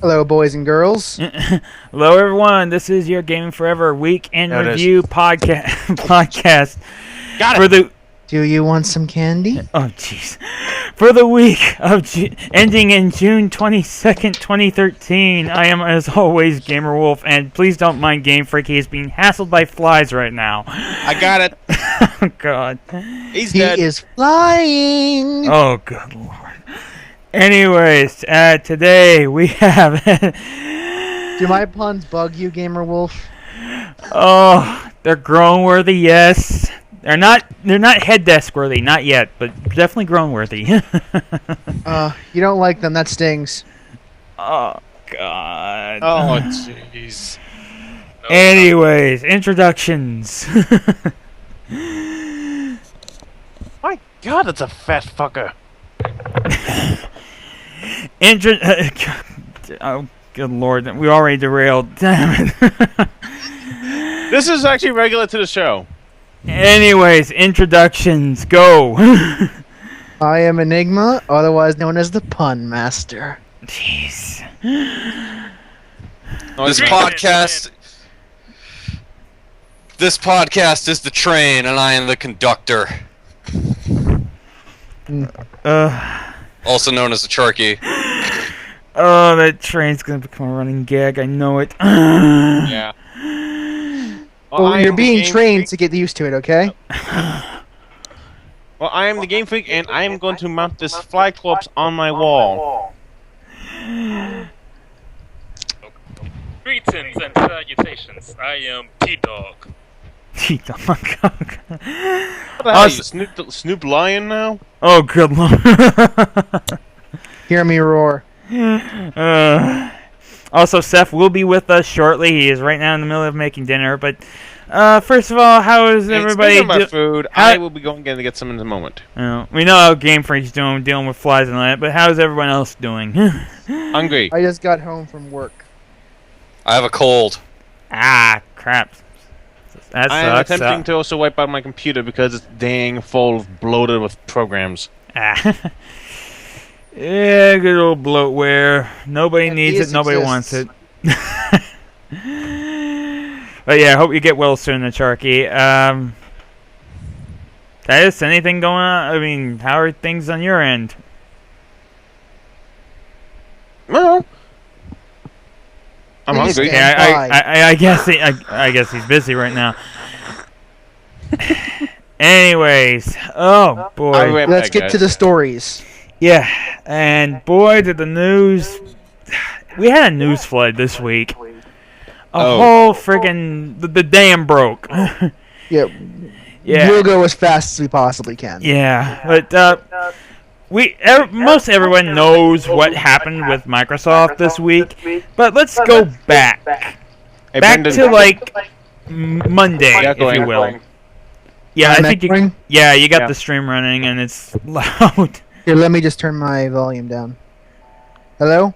Hello, boys and girls. Hello, everyone. This is your Gaming Forever Week in Review podcast. Got it. Do you want some candy? Oh, jeez. For the week of ending in June 22nd, 2013, I am, as always, Gamer Wolf, and please don't mind Game Freak. He is being hassled by flies right now. I got it. Oh, God. He's dead. He is flying. Oh, good Lord. Anyways, today we have... Do my puns bug you, Gamer Wolf? Oh, they're groan worthy, yes. They're not head desk worthy, not yet, but definitely groan worthy. You don't like them, that stings. Oh, God. Oh, jeez. Anyways, introductions. My God, that's a fat fucker. Oh, good Lord, we already derailed. Damn it. This is actually regular to the show. Anyways, introductions, go. I am Enigma, otherwise known as the Pun Master. Jeez. This podcast is the train, and I am the conductor. Also known as the Charky. Oh, that train's gonna become a running gag. I know it. Yeah. Well, you're being trained to get used to it, okay? Well, I am the Game Freak, and I am going to mount this fly corpse on my wall. Greetings and salutations. I am T-Dog. T-Dog. Oh, What the hell are you, Snoop Lion now? oh, good Lord. Hear me roar. Also, Seth will be with us shortly. He is right now in the middle of making dinner. But first of all, how is everybody Speaking of my food, I will be going to get some in a moment. We know how Game Freak's doing, dealing with flies and all that, but how's everyone else doing? Hungry. I just got home from work. I have a cold. Ah, crap. That I am sucks. attempting to also wipe out my computer because it's dang full of bloated with programs. Ah. Yeah, good old bloatware. Nobody needs it, nobody wants it. But yeah, I hope you get well soon, the Charky. Titus, anything going on? I mean, how are things on your end? Well, I'm Please hungry. stand Yeah, I guess he's busy right now. Anyways, oh boy. Let's get to the stories. Yeah, and boy, did the news... We had a news flood this week. Whole friggin... The dam broke. Yeah. We'll go as fast as we possibly can. Yeah, but most everyone knows what happened with Microsoft this week, but let's go back. Hey, Back Brendan, to, like, Monday, if you will. Yeah, I think you got the stream running, and it's loud. Here, let me just turn my volume down. Hello?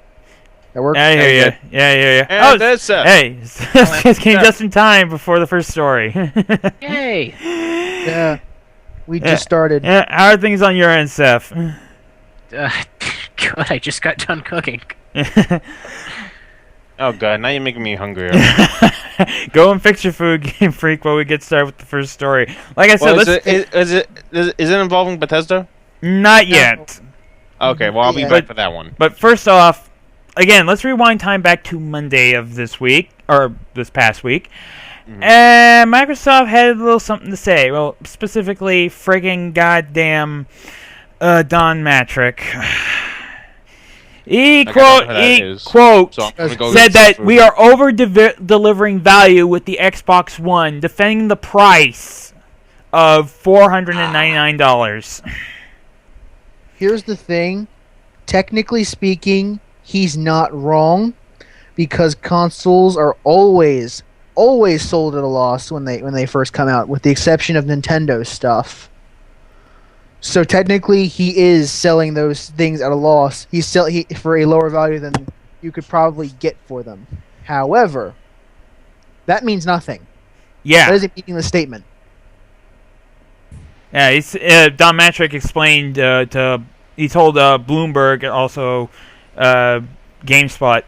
That works? Yeah, I hear you. Yeah, I hear you. And that's Seth. Hey, just came just in time before the first story. Yay! Yeah. We just started. Yeah, how are things on your end, Seth? Good, I just got done cooking. Oh god, now you're making me hungry. Go and fix your food, Game Freak, while we get started with the first story. Like I said, is it involving Bethesda? Not yet. Okay, well I'll be back for that one. But first off, again, let's rewind time back to Monday of this week, or this past week. And Microsoft had a little something to say. Well, specifically, friggin' goddamn Don Matrick. He quote said that we are over delivering value with the Xbox One, defending the price of $499. Here's the thing. Technically speaking, he's not wrong, because consoles are always sold at a loss when they first come out, with the exception of Nintendo stuff. So technically, he is selling those things at a loss. He's for a lower value than you could probably get for them. However, that means nothing. Yeah. That is a meaningless statement. Yeah, Don Matrick explained he told Bloomberg and also GameSpot,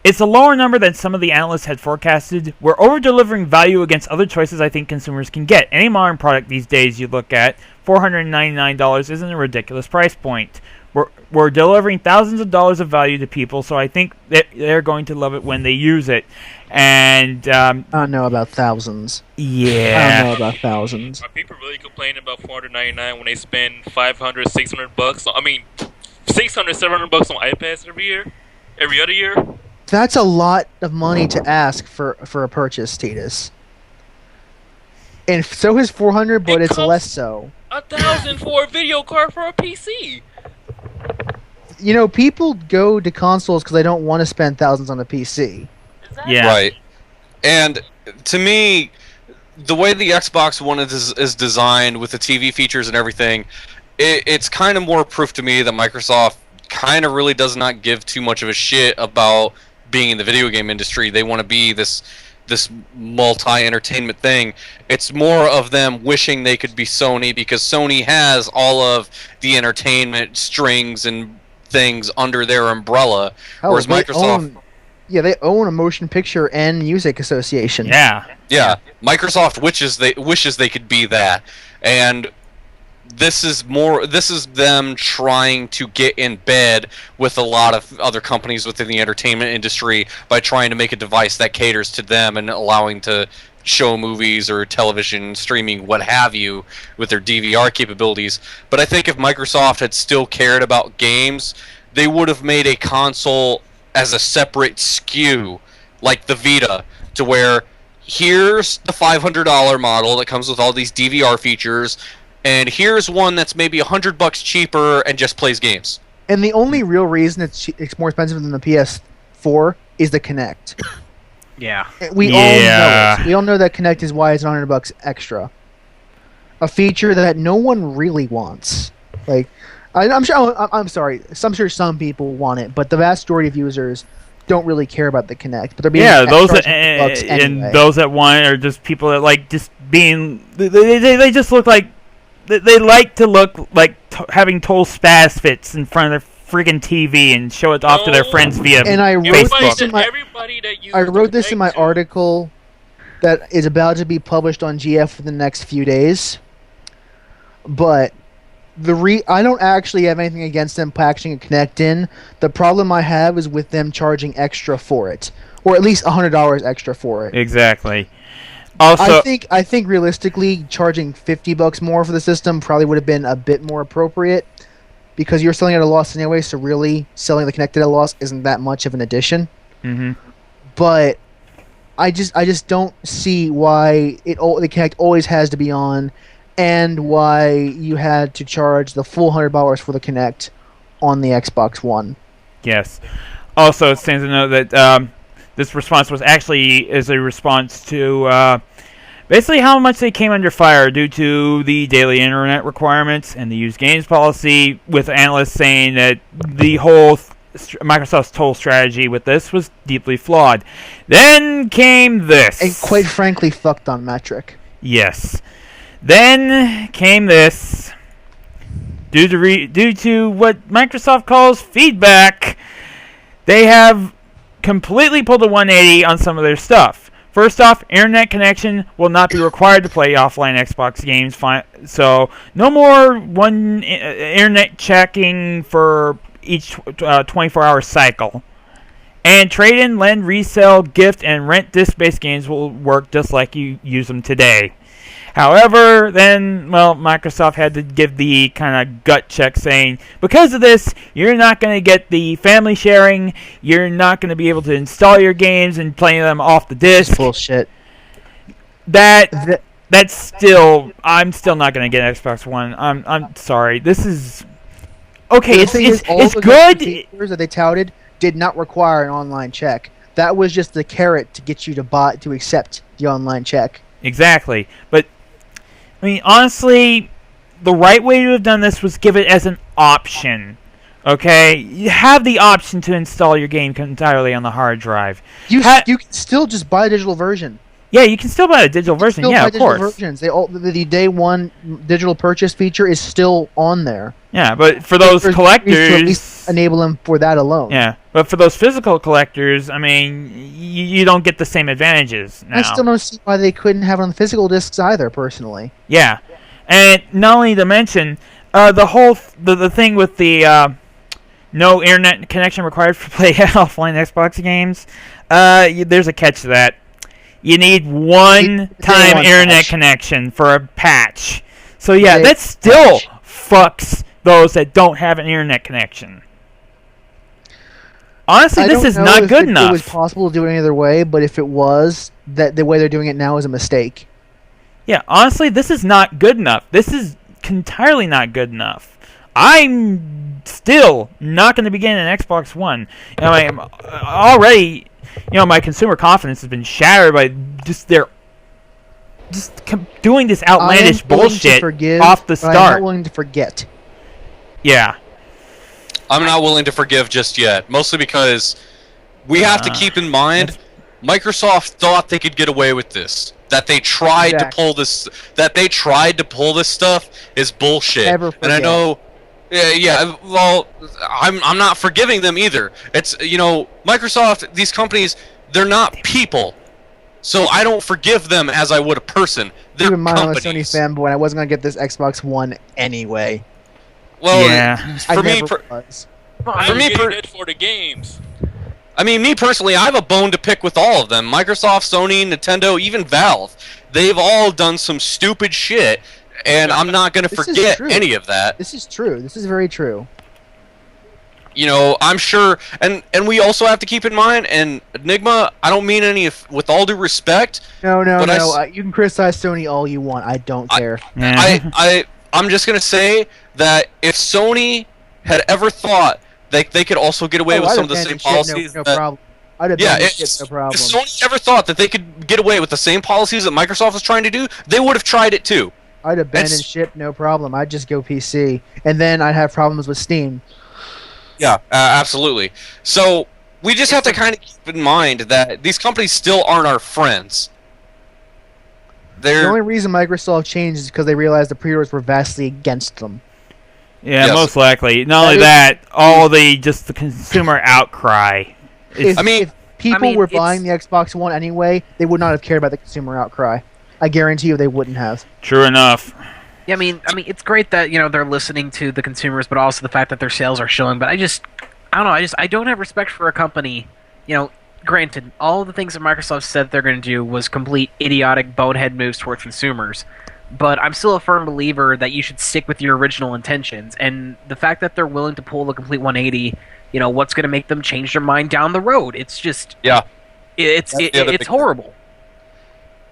It's a lower number than some of the analysts had forecasted. We're over-delivering value against other choices I think consumers can get. Any modern product these days you look at, $499 isn't a ridiculous price point. We're delivering thousands of dollars of value to people, so I think that they're going to love it when they use it. And I don't know about thousands. Yeah. I don't know about thousands. Are people really complaining about $499 when they spend $500, $600? I mean, $600, $700 on iPads every other year? That's a lot of money to ask for a purchase, Titus. And so is $400, but it's less so. $1,000 for a video card for a PC. You know, people go to consoles because they don't want to spend thousands on a PC. Yeah. Right. And to me, the way the Xbox One is designed with the TV features and everything, it's kind of more proof to me that Microsoft kind of really does not give too much of a shit about being in the video game industry. They want to be this multi-entertainment thing. It's more of them wishing they could be Sony, because Sony has all of the entertainment strings and things under their umbrella, whereas Microsoft... they own a motion picture and music association. Yeah. Microsoft wishes they could be that, and this is them trying to get in bed with a lot of other companies within the entertainment industry by trying to make a device that caters to them and allowing to show movies or television streaming, what have you, with their DVR capabilities. But I think if Microsoft had still cared about games, they would have made a console as a separate SKU, like the Vita, to where here's the $500 model that comes with all these DVR features, and here's one that's maybe $100 cheaper and just plays games. And the only real reason it's more expensive than the PS4 is the Kinect. Yeah. We all know it. We all know that Kinect is why it's $100 extra. A feature that no one really wants. Like, I'm sorry. I'm sure some people want it, but the vast majority of users don't really care about the Kinect. But they're being those anyway. and those that want are just people that like just being. They just look like they like to look like having total spaz fits in front of their friggin' TV and show it off to their friends via and I wrote Facebook. This in my article that is about to be published on GF for the next few days. But I don't actually have anything against them packaging a Kinect in. The problem I have is with them charging extra for it, or at least $100 extra for it. Exactly. Also, I think realistically, charging $50 more for the system probably would have been a bit more appropriate, because you're selling at a loss anyway. So really, selling the Kinect at a loss isn't that much of an addition. Mm-hmm. But I just don't see why the Kinect always has to be on, and why you had to charge the full $100 for the Kinect on the Xbox One. Yes. Also, it stands to note that this response was actually as a response to basically how much they came under fire due to the daily internet requirements and the used games policy, with analysts saying that the whole Microsoft's total strategy with this was deeply flawed. Then came this. And quite frankly, fucked on metric. Yes. Then came this. Due to what Microsoft calls feedback, they have completely pulled a 180 on some of their stuff. First off, internet connection will not be required to play offline Xbox games. So no more internet checking for each 24-hour cycle. And trade-in, lend, resell, gift, and rent disc-based games will work just like you use them today. However, then, Microsoft had to give the kind of gut check saying, because of this, you're not going to get the family sharing, you're not going to be able to install your games and play them off the disc. That's bullshit. That's still, I'm still not going to get Xbox One. I'm sorry. This is, okay, it's good. Features that they touted did not require an online check. That was just the carrot to get you to accept the online check. Exactly. But, I mean, honestly, the right way to have done this was give it as an option. Okay? You have the option to install your game entirely on the hard drive. You can still just buy a digital version. Yeah, you can still buy a digital version. Still Yeah, buy of digital course. versions. The day one digital purchase feature is still on there. Yeah, but for those There's collectors, ways to at least enable them for that alone. yeah, but for those physical collectors, I mean, you don't get the same advantages now. I still don't see why they couldn't have it on the physical discs either. Personally, Yeah, and not only to mention the thing with the no internet connection required for play offline Xbox games. There's a catch to that. You need one-time internet connection for a patch. So yeah, that still fucks those that don't have an internet connection. Honestly, this is not good enough. It was possible to do it any other way, but if it was, that the way they're doing it now is a mistake. Yeah, honestly, this is not good enough. This is entirely not good enough. I'm still not going to be getting an Xbox One. You know, I'm already, my consumer confidence has been shattered by doing this outlandish bullshit off the start. I'm not willing to forget. Yeah. I'm not willing to forgive just yet, mostly because we have to keep in mind Microsoft thought they could get away with this. That they tried to pull this. That they tried to pull this stuff is bullshit. Never forget. And I know. Yeah. Well, I'm not forgiving them either. It's Microsoft. These companies, they're not people. So I don't forgive them as I would a person. They're Keep in mind, I'm a companies. Sony fanboy, and I wasn't gonna get this Xbox One anyway. Well, Yeah. for me, For me, it for the games. I mean, me personally, I have a bone to pick with all of them. Microsoft, Sony, Nintendo, even Valve. They've all done some stupid shit, and I'm not going to forget any of that. This is true. This is very true. I'm sure, and we also have to keep in mind, and Enigma, I don't mean any, with all due respect. No. You can criticize Sony all you want. I don't care. I'm just going to say that if Sony had ever thought they could also get away with some of the same policies. No problem. I'd have no problem. If Sony ever thought that they could get away with the same policies that Microsoft was trying to do, they would have tried it too. I'd abandon ship, no problem. I'd just go PC, and then I'd have problems with Steam. Yeah, absolutely. So we just have to kind of keep in mind that these companies still aren't our friends. The only reason Microsoft changed is because they realized the pre-orders were vastly against them. Yeah, most likely. Not only that, the consumer outcry. If people were buying the Xbox One anyway, they would not have cared about the consumer outcry. I guarantee you they wouldn't have. True enough. Yeah, I mean, it's great that they're listening to the consumers, but also the fact that their sales are showing. But I don't know. I don't have respect for a company. Granted, all the things that Microsoft said they're going to do was complete idiotic bonehead moves towards consumers. But I'm still a firm believer that you should stick with your original intentions. And the fact that they're willing to pull the complete 180, what's going to make them change their mind down the road? It's just it's horrible.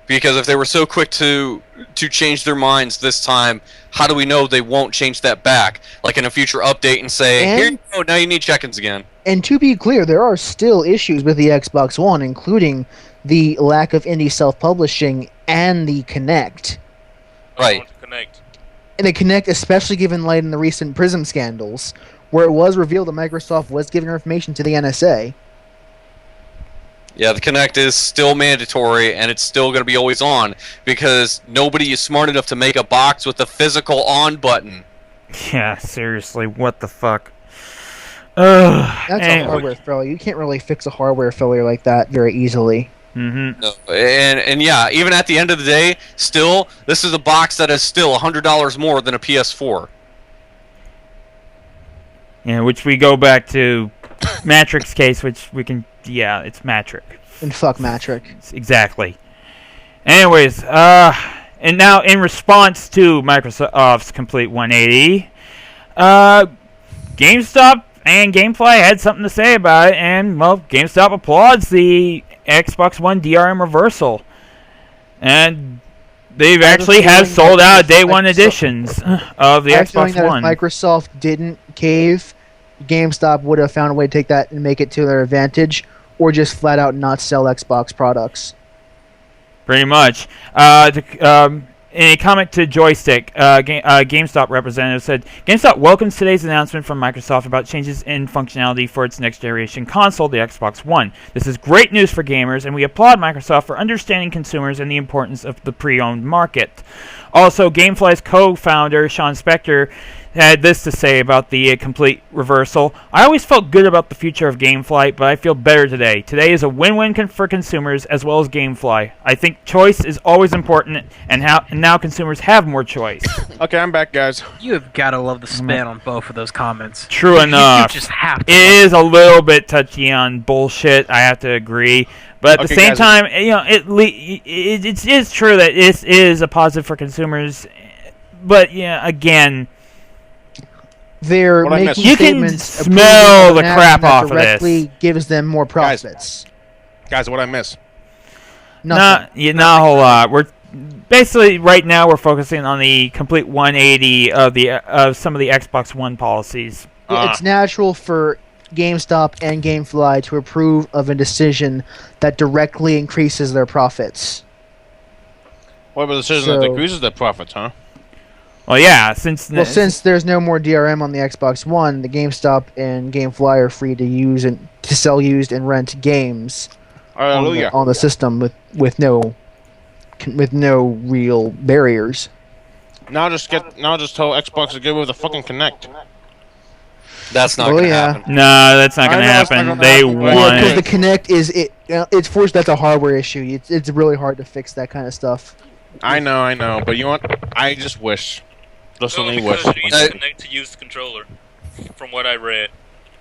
Because if they were so quick to change their minds this time, how do we know they won't change that back? Like in a future update and say, here you go, now you need check-ins again. And to be clear, there are still issues with the Xbox One, including the lack of indie self-publishing and the Kinect. Right. And the Kinect, especially given light in the recent Prism scandals, where it was revealed that Microsoft was giving information to the NSA. Yeah, the Kinect is still mandatory, and it's still going to be always on, because nobody is smart enough to make a box with a physical on button. Yeah, seriously, what the fuck? That's a hardware failure. You can't really fix a hardware failure like that very easily. Mm-hmm. No, and yeah, even at the end of the day, still, this is a box that is still $100 more than a PS4. Yeah, which we go back to Matrix case, which we can... Yeah, it's Matrix. And fuck Matrix. Exactly. Anyways, and now in response to Microsoft's complete 180, GameStop and GameFly had something to say about it, and, well, GameStop applauds the Xbox One DRM Reversal. And they've actually have sold out day one editions of the Xbox One. If Microsoft didn't cave, GameStop would have found a way to take that and make it to their advantage, or just flat out not sell Xbox products. Pretty much. in a comment to Joystick, GameStop representative said, GameStop welcomes today's announcement from Microsoft about changes in functionality for its next-generation console, the Xbox One. This is great news for gamers, and we applaud Microsoft for understanding consumers and the importance of the pre-owned market. Also, Gamefly's co-founder, Sean Spector, had this to say about the complete reversal. I always felt good about the future of Gamefly, but I feel better today. Today is a win-win for consumers as well as Gamefly. I think choice is always important, and now consumers have more choice. Okay, I'm back, guys. You have got to love the spin on both of those comments. True enough. You just have to. It is a little bit touchy on bullshit, I have to agree. But at the same time, it is true that this is a positive for consumers. But, again... They're making you statements. Can smell the crap off of this. Directly gives them more profits. Guys, what I miss? Nothing. Not a whole lot. We're basically right now we're focusing on the complete 180 of some of the Xbox One policies. It's natural for GameStop and GameFly to approve of a decision that directly increases their profits. What about the decision that decreases their profits, huh? Well, yeah, since there's no more DRM on the Xbox One, the GameStop and GameFly are free to use and to sell used and rent games on the system with no real barriers. Now just tell Xbox to get rid of the fucking Kinect. That's not gonna happen. No, that's not gonna happen. They want because the Kinect it's forced. That's a hardware issue. It's really hard to fix that kind of stuff. I know, but you know what? I just wish. Just only wish. You need the Kinect to use the controller. From what I read,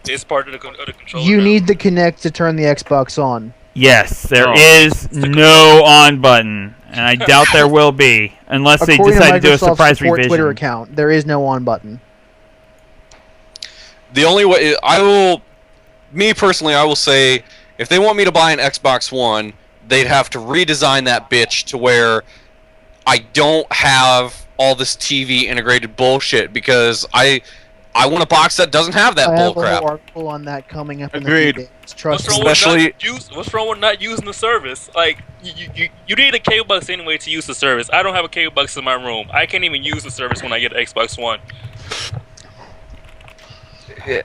it's part of the controller. You need the Kinect to turn the Xbox on. Yes, there is no on button, and I doubt there will be unless they decide to do a surprise revision. Twitter account, there is no on button. The only way I will say, if they want me to buy an Xbox One, they'd have to redesign that bitch to where I don't have all this TV integrated bullshit, because I want a box that doesn't have that bull crap. I have a whole article on that coming up Agreed. in the days. Trust me. What's wrong with not using the service? Like, you need a cable box anyway to use the service. I don't have a cable box in my room. I can't even use the service when I get an Xbox One.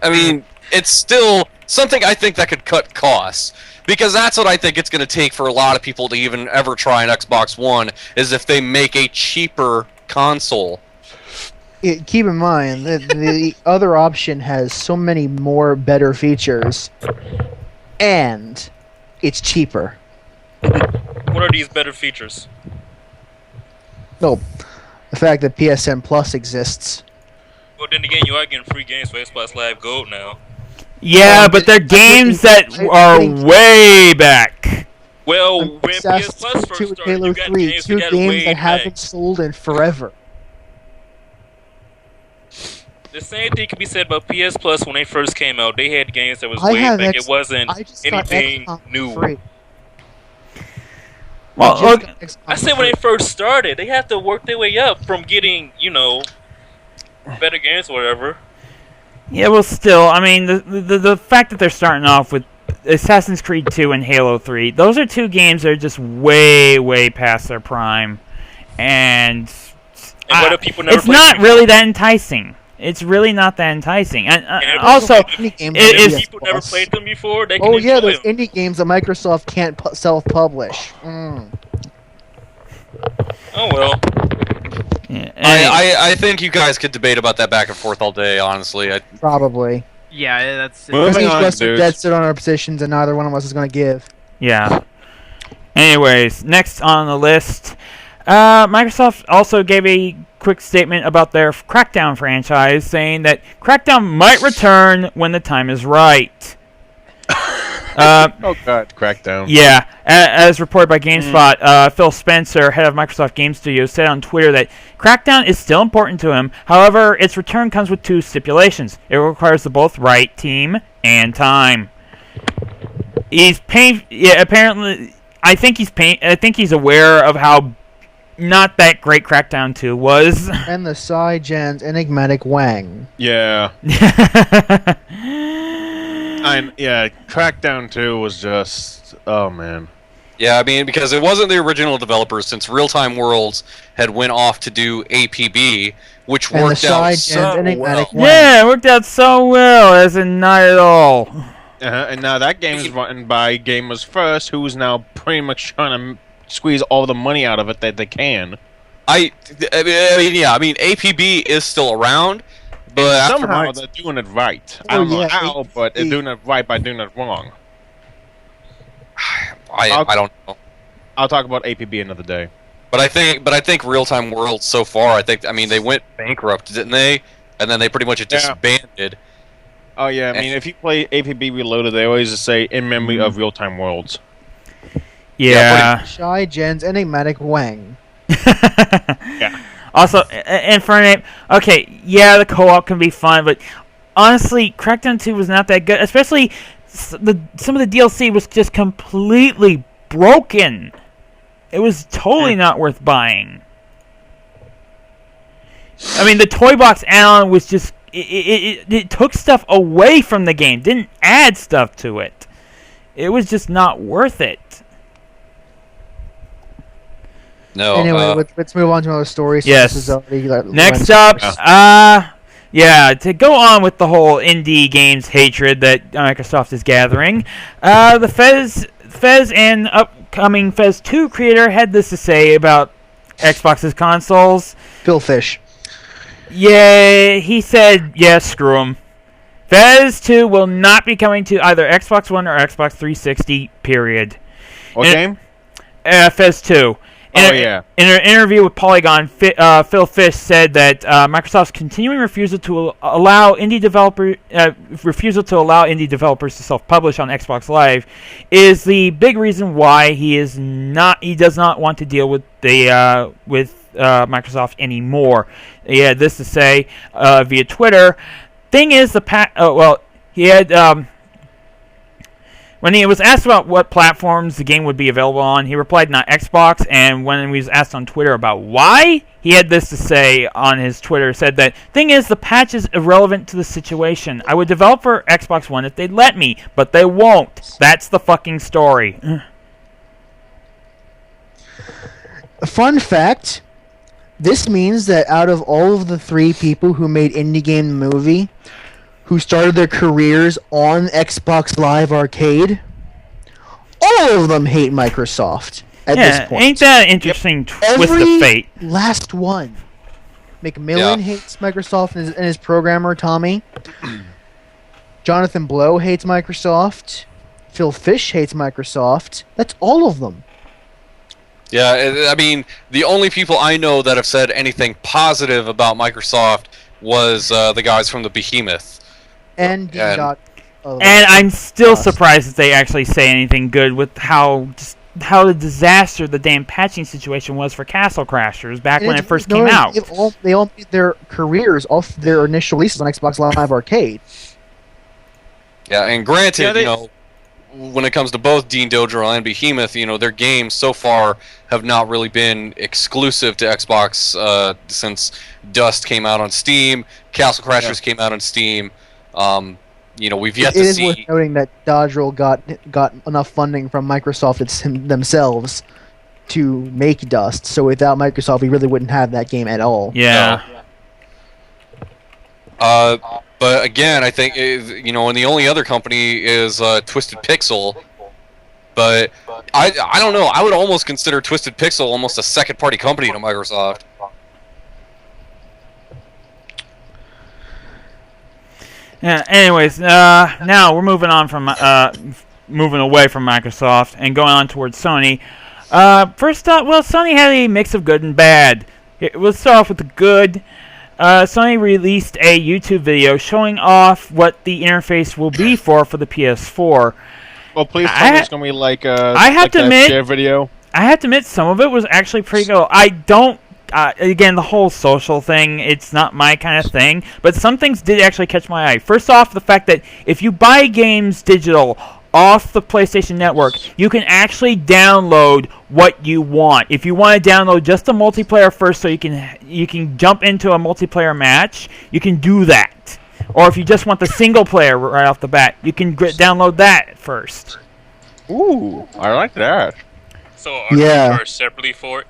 I mean, it's still something I think that could cut costs. Because that's what I think it's going to take for a lot of people to even ever try an Xbox One, is if they make a cheaper console. Keep in mind that the other option has so many more better features, and it's cheaper. What are these better features? No, the fact that PSN Plus exists. Well, then again, you are getting free games for Xbox Live Gold now. Yeah, but they're games that are way back. Well, when PS Plus first started, Halo you got 3, games two that games that back. haven't sold in forever. The same thing can be said about PS Plus when they first came out. They had games that was way back. It wasn't anything new. Free. Well, I said when they first started, they have to work their way up from getting, better games or whatever. Yeah, well, still, I mean, the fact that they're starting off with Assassin's Creed 2 and Halo 3, those are two games that are just way, way past their prime. And what if people never it's not really that enticing. It's really not that enticing. And also, if people never played them before, they can enjoy those them. indie games that Microsoft can't self-publish. Oh, well. Yeah, I think you guys could debate about that back and forth all day, honestly. Probably. Yeah, that's... Moving Each of on, us are dudes. dead set on our positions, and neither one of us is going to give. Yeah. Anyways, next on the list, Microsoft also gave a quick statement about their Crackdown franchise, saying that Crackdown might return when the time is right. Oh god, Crackdown. Yeah, as reported by GameSpot, Phil Spencer, head of Microsoft Game Studios, said on Twitter that Crackdown is still important to him. However, its return comes with two stipulations. It requires the both right team and time. He's paying. Yeah, apparently, I think he's aware of how not that great Crackdown 2 was. And the Cy-Gen's enigmatic Wang. Yeah. Yeah, Crackdown 2 was just... Oh, man. Yeah, I mean, because it wasn't the original developers, since Real Time Worlds had went off to do APB, which And the worked out side so gens enigmatic well. one. Yeah, it worked out so well, as in not at all. And now that game is run by Gamers First, who's now pretty much trying to squeeze all the money out of it that they can. I mean, APB is still around, but Somehow they're doing it right. I don't know how, but they're doing it right by doing it wrong. I don't know. I'll talk about APB another day. But I think Real Time World so far, they went bankrupt, didn't they? And then they pretty much disbanded. Oh yeah, I mean, if you play APB Reloaded, they always just say in memory of Real Time Worlds. Yeah. Shy Gens Enigmatic Wang. Yeah. Also, and for a name, okay, yeah, the co-op can be fun, but honestly, Crackdown 2 was not that good. Especially some of the DLC was just completely broken. It was totally not worth buying. I mean, the Toy Box add-on was just it took stuff away from the game, didn't add stuff to it. It was just not worth it. No. Anyway, let's move on to another story. Yes. This is already, Next up, to go on with the whole indie games hatred that Microsoft is gathering, the Fez and upcoming Fez 2 creator had this to say about Xbox's consoles. Phil Fish. Yeah, he said, screw him. Fez 2 will not be coming to either Xbox One or Xbox 360, period. What game? Fez 2. In an interview with Polygon, Phil Fish said that Microsoft's continuing refusal to allow indie developers to self-publish on Xbox Live is the big reason why he does not want to deal with Microsoft anymore. He had this to say via Twitter. Thing is, he had. When he was asked about what platforms the game would be available on, he replied not Xbox, and when he was asked on Twitter about why, he had this to say on his Twitter, said that, thing is, the patch is irrelevant to the situation. I would develop for Xbox One if they'd let me, but they won't. That's the fucking story. Fun fact, this means that out of all of the 3 people who made Indie Game the Movie, who started their careers on Xbox Live Arcade, all of them hate Microsoft at this point. Ain't that an interesting twist of fate? Last one. McMillan hates Microsoft and his programmer, Tommy. Jonathan Blow hates Microsoft. Phil Fish hates Microsoft. That's all of them. Yeah, I mean, the only people I know that have said anything positive about Microsoft was the guys from the Behemoth. And I'm still surprised that they actually say anything good with how the disaster the damn patching situation was for Castle Crashers back when it first came out. They all made their careers off their initial releases on Xbox Live Arcade. Yeah, and granted, when it comes to both Dean Dodrell and Behemoth, their games so far have not really been exclusive to Xbox since Dust came out on Steam, Castle Crashers came out on Steam. We've yet to see. It is worth noting that Dodrell got enough funding from Microsoft themselves to make Dust. So without Microsoft, we really wouldn't have that game at all. Yeah. But again, I think and the only other company is Twisted Pixel. But I don't know. I would almost consider Twisted Pixel almost a second-party company to Microsoft. Yeah. Anyways, now we're moving on from moving away from Microsoft and going on towards Sony. First up, Sony had a mix of good and bad. We'll start off with the good. Sony released a YouTube video showing off what the interface will be for the PS4. Well, please tell me it's going to be like share video. I have to admit, some of it was actually pretty good. I don't. Again, the whole social thing, it's not my kind of thing, but some things did actually catch my eye. First off, the fact that if you buy games digital off the PlayStation Network, you can actually download what you want. If you want to download just the multiplayer first so you can jump into a multiplayer match, you can do that. Or if you just want the single player right off the bat, you can download that first. Ooh, I like that. So are Yeah. you charged separately for it?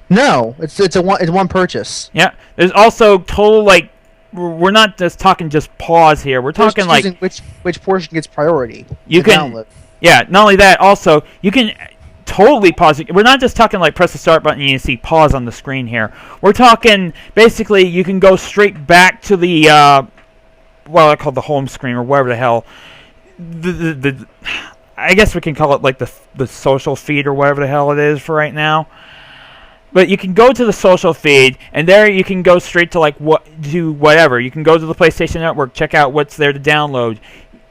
No, it's one purchase. Yeah. There's also total, like, we're not just talking just pause here. We're We're just talking like choosing which portion gets priority. you to can. download. Yeah. Not only that, also you can totally pause it. We're not just talking like press the start button and you see pause on the screen here. We're talking basically you can go straight back to the well, I call the home screen or whatever the hell. The I guess we can call it like the social feed or whatever the hell it is for right now. But you can go to the social feed, and there you can go straight to like do whatever. You can go to the PlayStation Network, check out what's there to download.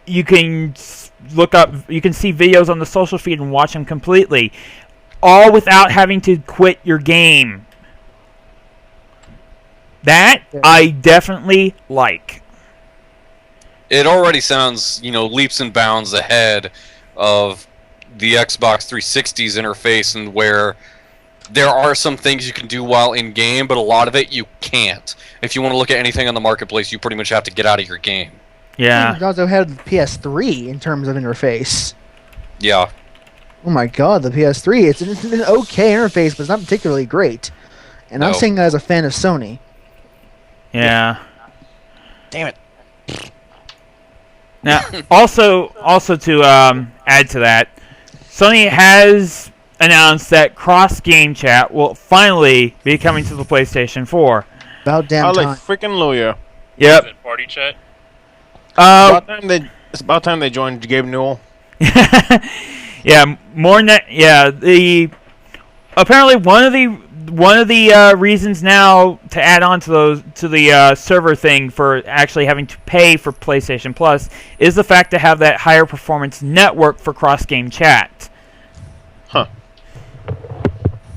You can look up, you can see videos on the social feed and watch them completely, all without having to quit your game. That I definitely like. It already sounds, leaps and bounds ahead of the Xbox 360's interface, and where there are some things you can do while in game, but a lot of it you can't. If you want to look at anything on the marketplace, you pretty much have to get out of your game. Yeah. It also had the PS3 in terms of interface. Yeah. Oh my god, the PS3. It's an okay interface, but it's not particularly great. And I'm No. saying that as a fan of Sony. Yeah. Damn it. Now, also to add to that, Sony has announced that cross-game chat will finally be coming to the PlayStation 4. About damn time. Freaking lawyer. Yep. Is it party chat? It's about time they joined Gabe Newell. Yeah, apparently one of the reasons now to add on to the server thing for actually having to pay for PlayStation Plus is the fact to have that higher performance network for cross-game chat. Huh.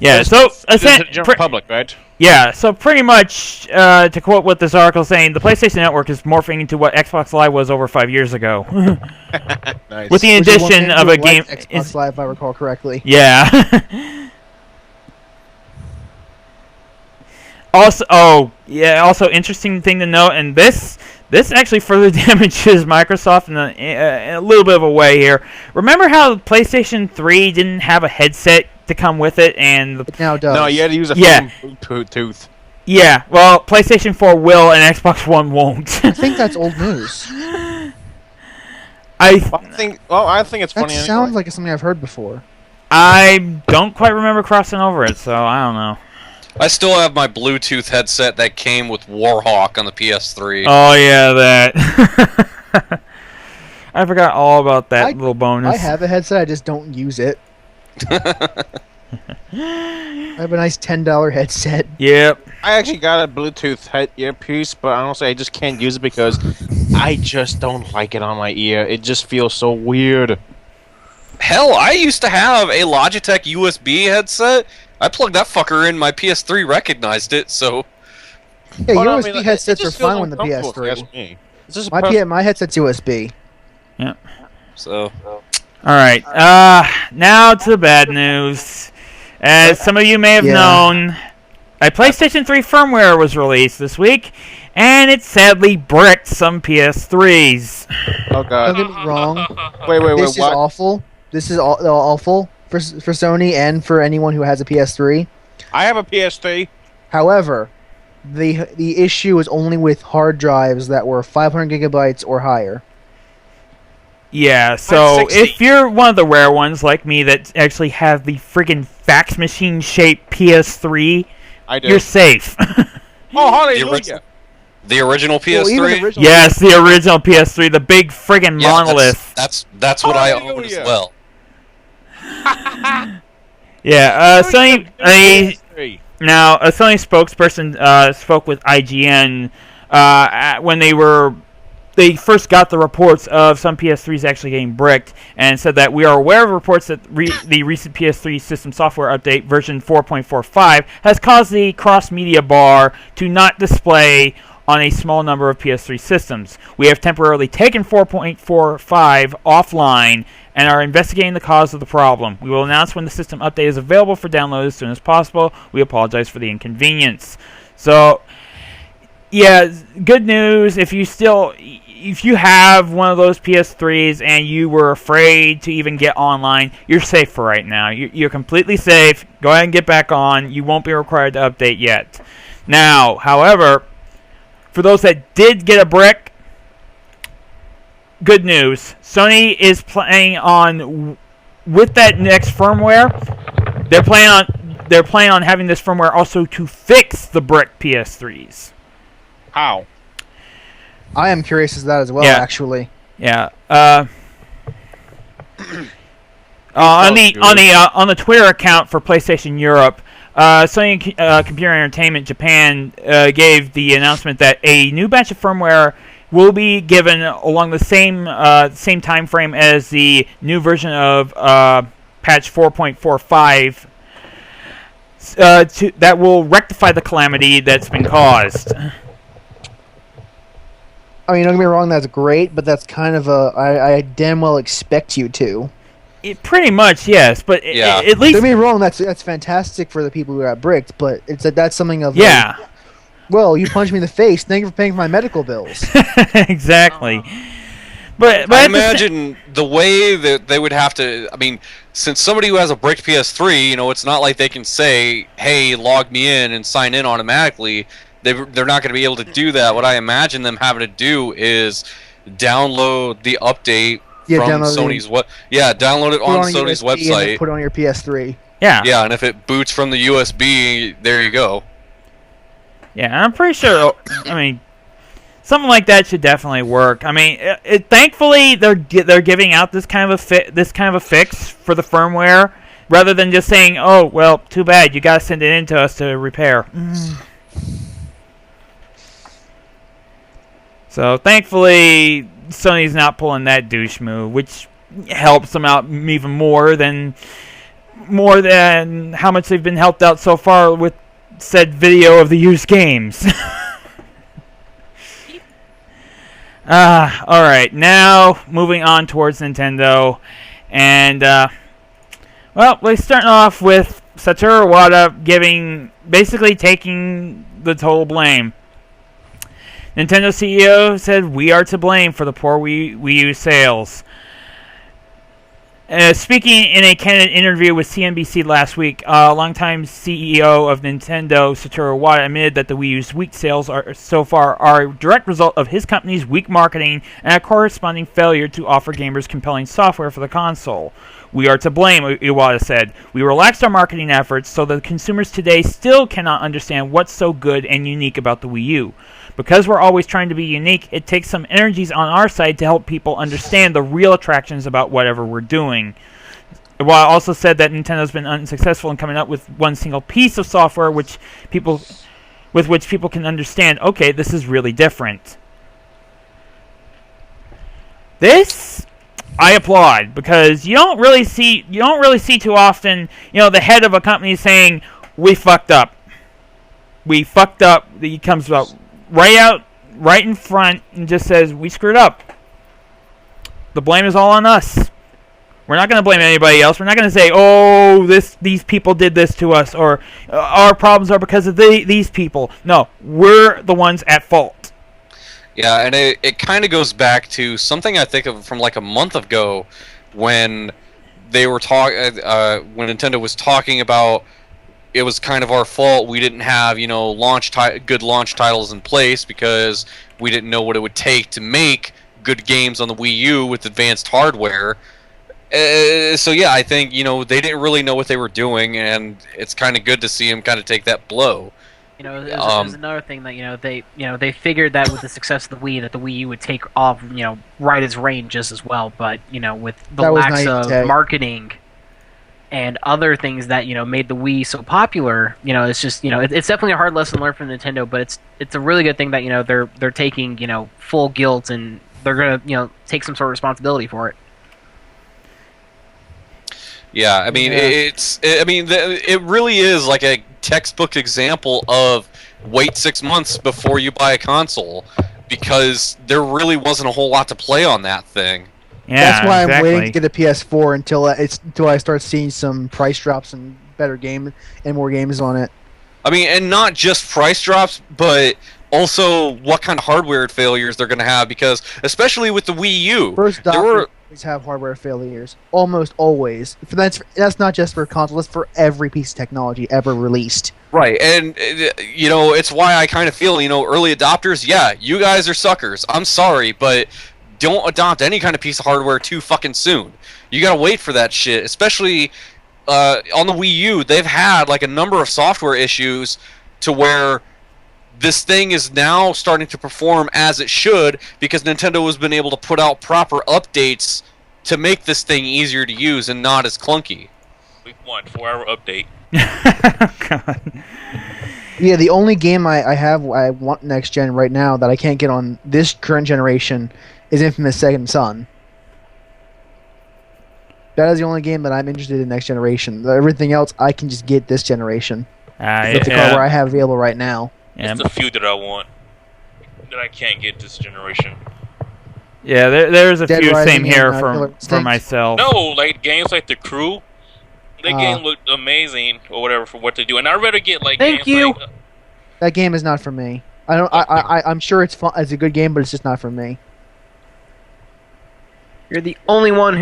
Yeah, This so is the general public, right? yeah, so pretty much to quote what this article is saying, the PlayStation Network is morphing into what Xbox Live was over 5 years ago, Nice. with the Which is one addition thing of to a game. like Xbox Live, if I recall correctly. Yeah. Also interesting thing to note, and this actually further damages Microsoft in a little bit of a way here. Remember how PlayStation 3 didn't have a headset to come with it, and It now does. No, you had to use a Yeah. fucking Bluetooth. yeah, well, PlayStation 4 will and Xbox One won't. I think that's old news. I I think it's That funny. sounds anyway. like it's something I've heard before. don't quite remember crossing over it, so I don't know. I still have my Bluetooth headset that came with Warhawk on the PS3. Oh yeah, that. I forgot all about that little bonus. I have a headset, I just don't use it. I have a nice $10 headset. Yep. I actually got a Bluetooth earpiece, but honestly, I just can't use it because I just don't like it on my ear. It just feels so weird. Hell, I used to have a Logitech USB headset. I plugged that fucker in, my PS3 recognized it, so... Yeah, Well, I USB mean, it headsets are just feels fine with the uncomfortable, if you PS3. ask me. It's just a My headset's USB. So... Alright, now to the bad news. As some of you may have known, a PlayStation 3 firmware was released this week, and it sadly bricked some PS3s. Oh god. Don't get me wrong. Wait, This is what? awful. This is awful for Sony and for anyone who has a PS3. I have a PS3. However, the issue is only with hard drives that were 500 gigabytes or higher. Yeah, so 60. if you're one of the rare ones like me that actually have the friggin' fax machine shaped PS3, I do. you're safe. Oh, hallelujah! The original PS3? Well, even the original Yes, the original PS3, the big friggin' Yeah, monolith. That's what I own as Hallelujah. well. Yeah, Sony. PS3. Now, a Sony spokesperson spoke with IGN when they first got the reports of some PS3s actually getting bricked, and said that we are aware of reports that the recent PS3 system software update version 4.45 has caused the cross-media bar to not display on a small number of PS3 systems. We have temporarily taken 4.45 offline and are investigating the cause of the problem. We will announce when the system update is available for download as soon as possible. We apologize for the inconvenience. So, yeah, good news. If you still, if you have one of those PS3s and you were afraid to even get online, you're safe for right now. You're completely safe. Go ahead and get back on. You won't be required to update yet. Now, however, for those that did get a brick, good news. Sony is planning on, with that next firmware, they're planning on having this firmware also to fix the brick PS3s. How? I am curious as to that as well, Yeah. actually. Yeah. On the Twitter account for PlayStation Europe, Sony Computer Entertainment Japan gave the announcement that a new batch of firmware will be given along the same time frame as the new version of patch 4.45 that will rectify the calamity that's been caused. I mean, don't get me wrong, that's great, but that's kind of I damn well expect you to. Pretty much, yes, but Yeah. at least... Don't get me wrong, that's fantastic for the people who got bricked, but that's something of... Yeah. Like, well, you punched me in the face, thank you for paying for my medical bills. Exactly. But I at the imagine the way that they would have to. I mean, since somebody who has a bricked PS3, it's not like they can say, "Hey, log me in and sign in automatically." They're not going to be able to do that. What I imagine them having to do is download the update from Sony's download it on Sony's website. And put it on your PS3. Yeah. Yeah, and if it boots from the USB, there you go. Yeah, I'm pretty sure. I mean, something like that should definitely work. I mean, thankfully they're giving out this kind of a fix for the firmware, rather than just saying, "Oh, well, too bad, you got to send it in to us to repair." So thankfully, Sony's not pulling that douche move, which helps them out even more than how much they've been helped out so far with said video of the used games. Alright, now moving on towards Nintendo. And, we're starting off with Satoru Iwata basically taking the total blame. Nintendo CEO said, "We are to blame for the poor Wii U sales." Speaking in a candid interview with CNBC last week, longtime CEO of Nintendo, Satoru Iwata, admitted that the Wii U's weak sales are a direct result of his company's weak marketing and a corresponding failure to offer gamers compelling software for the console. "We are to blame," Iwata said. "We relaxed our marketing efforts so that consumers today still cannot understand what's so good and unique about the Wii U. Because we're always trying to be unique, it takes some energies on our side to help people understand the real attractions about whatever we're doing." Iwata also said that Nintendo's been unsuccessful in coming up with one single piece of software with which people can understand, okay, this is really different. This I applaud, because you don't really see too often, the head of a company saying, "We fucked up. We fucked up." He comes out right in front and just says, "We screwed up. The blame is all on us. We're not going to blame anybody else. We're not going to say, oh, these people did this to us, or our problems are because of these people." No, we're the ones at fault. Yeah, and it kind of goes back to something I think of from like a month ago when they were when Nintendo was talking about it was kind of our fault. We didn't have, good launch titles in place because we didn't know what it would take to make good games on the Wii U with advanced hardware. So yeah, I think, they didn't really know what they were doing, and it's kind of good to see them kind of take that blow. There's another thing that they figured that with the success of the Wii, that the Wii U would take off, right as rain just as well. But with the lack of marketing and other things that made the Wii so popular, it's just it's definitely a hard lesson learned from Nintendo. But it's a really good thing that they're taking full guilt, and they're gonna take some sort of responsibility for it. Yeah, I mean, it really is like a textbook example of wait 6 months before you buy a console, because there really wasn't a whole lot to play on that thing. Yeah, that's why exactly. I'm waiting to get a PS4 until I start seeing some price drops and better games and more games on it. I mean, and not just price drops, but also what kind of hardware failures they're going to have, because especially with the Wii U, First there adopters were always have hardware failures. Almost always. That's not just for console. That's for every piece of technology ever released. right, and it's why I kind of feel early adopters. Yeah, you guys are suckers. I'm sorry, but don't adopt any kind of piece of hardware too fucking soon. You gotta wait for that shit, especially on the Wii U. They've had like a number of software issues to where this thing is now starting to perform as it should, because Nintendo has been able to put out proper updates to make this thing easier to use and not as clunky. Week 1, 4-hour update. God. Yeah, the only game I want next gen right now that I can't get on this current generation is Infamous Second Son. That is the only game that I'm interested in next generation. Everything else I can just get this generation. With the hardware I have available right now. Yeah. It's the few that I want that I can't get this generation. Yeah, there's a Dead few Rising same here and, Killer for Instinct. myself. No, like games like The Crew. That game looked amazing or whatever for what to do, and I'd rather get like Thank games you. like That game is not for me. I'm sure it's fun. It's a good game, but it's just not for me. You're the only one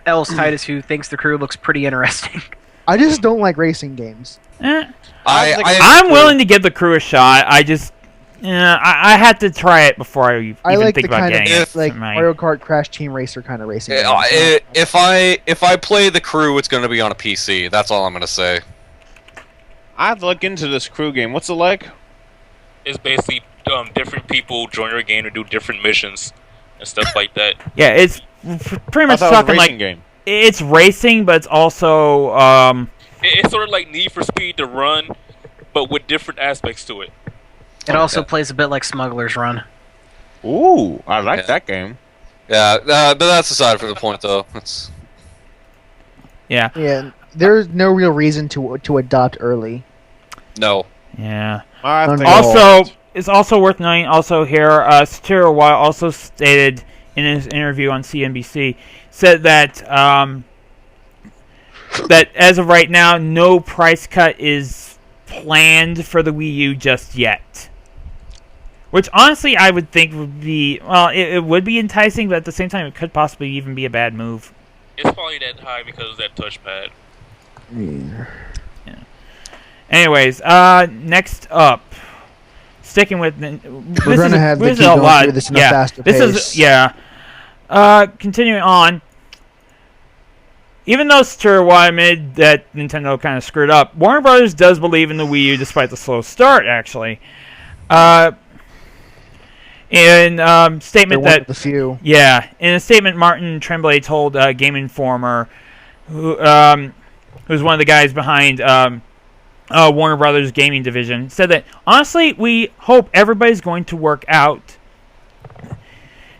Titus, who thinks The Crew looks pretty interesting. I just don't like racing games. I'm willing to give The Crew a shot. I just, I had to try it before I even like think the about kind getting of it. like Mario Kart Crash Team Racer kind of racing. games. If I play The Crew, it's going to be on a PC. That's all I'm going to say. I have to look into this Crew game. What's it like? it's basically different people join your game to do different missions and stuff like that. Yeah, it's pretty much I thought it was a talking racing like game. it's racing, but it's also It's sort of like Need for Speed to Run, but with different aspects to it. It also plays a bit like Smuggler's Run. Ooh, I like that game. Yeah, but that's aside from the point, though. yeah. Yeah, there's no real reason to adopt early. No. Yeah. I think Also, it's also worth noting also here, Shigeru Miyamoto also stated in his interview on CNBC, said that that as of right now, no price cut is planned for the Wii U just yet. Which honestly, I would think would be it would be enticing, but at the same time, it could possibly even be a bad move. It's probably that high because of that touchpad. Yeah. Anyways, next up, sticking with We're gonna have to keep going through this in a faster pace. Continuing on. Even though Shigeru Miyamoto admitted that Nintendo kind of screwed up, Warner Brothers does believe in the Wii U despite the slow start. Actually, in statement They're one that of the few. in a statement, Martin Tremblay told Game Informer, who's one of the guys behind Warner Brothers gaming division, said that honestly, we hope everybody's going to work out.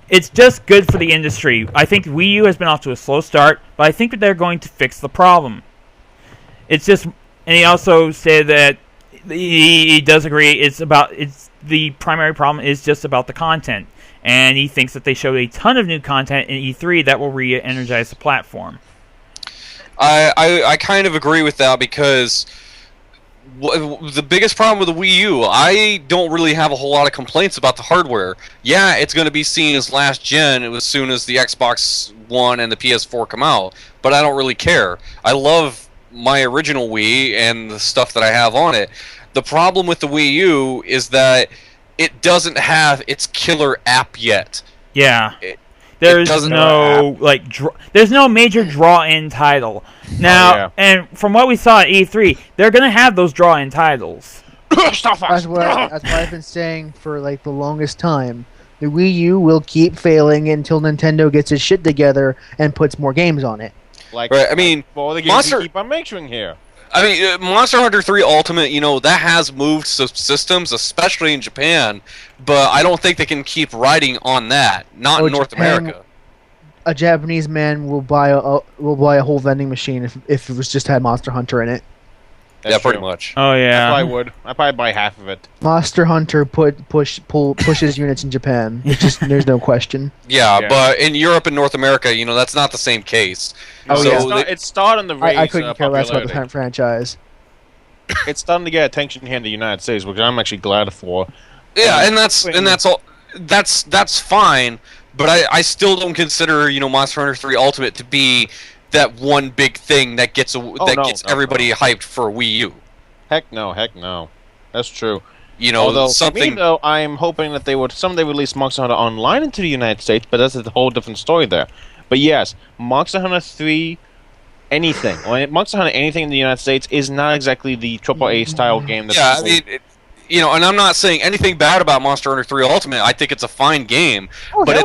It's just good for the industry. I think Wii U has been off to a slow start, but I think that they're going to fix the problem. It's just, and he also said that he does agree. It's the primary problem is just about the content, and he thinks that they showed a ton of new content in E3 that will re-energize the platform. I kind of agree with that because the biggest problem with the Wii U, I don't really have a whole lot of complaints about the hardware. Yeah, it's going to be seen as last gen as soon as the Xbox One and the PS4 come out, but I don't really care. I love my original Wii and the stuff that I have on it. The problem with the Wii U is that it doesn't have its killer app yet. Yeah. There's no there's no major draw-in title. Now, and from what we saw at E3, they're gonna have those draw-in titles. That's what I've been saying for like the longest time. The Wii U will keep failing until Nintendo gets its shit together and puts more games on it. Right, I mean, all the games we keep on mentioning here. I mean, Monster Hunter 3 Ultimate, that has moved systems, especially in Japan, but I don't think they can keep riding on that. Not in North America. A Japanese man will buy a whole vending machine if it was just had Monster Hunter in it. That's pretty true. much. Oh yeah, I probably would. I'd probably buy half of it. Monster Hunter pushes units in Japan. It's just there's no question. Yeah, but in Europe and North America, that's not the same case. It's starting to raise I couldn't care less about the popularity. franchise. It's starting to get attention here in the United States, which I'm actually glad for. Yeah, and that's all. That's fine, but I still don't consider Monster Hunter 3 Ultimate to be that one big thing that gets everybody hyped for Wii U. Heck no. That's true. Although something. Though I'm hoping that they would someday release Monster Hunter Online into the United States, but that's a whole different story there. But yes, Monster Hunter 3 anything, or Monster Hunter anything in the United States is not exactly the AAA style game. And I'm not saying anything bad about Monster Hunter 3 Ultimate. I think it's a fine game, but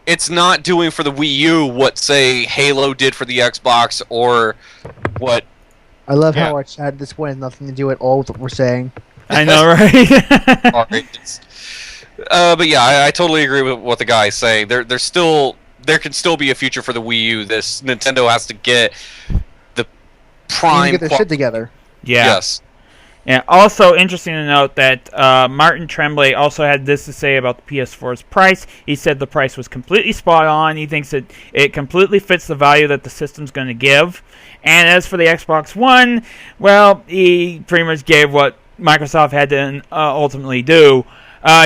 it's not doing for the Wii U what, say, Halo did for the Xbox, or what... I love how our chat at this point has nothing to do at all with what we're saying. I know, right? But yeah, I totally agree with what the guy is saying. There can still be a future for the Wii U. Nintendo has to get the prime... get their shit together. Yeah. Yes. Yeah. Also, interesting to note that Martin Tremblay also had this to say about the PS4's price. He said the price was completely spot on. He thinks that it completely fits the value that the system's going to give. And as for the Xbox One, well, he pretty much gave what Microsoft had to ultimately do.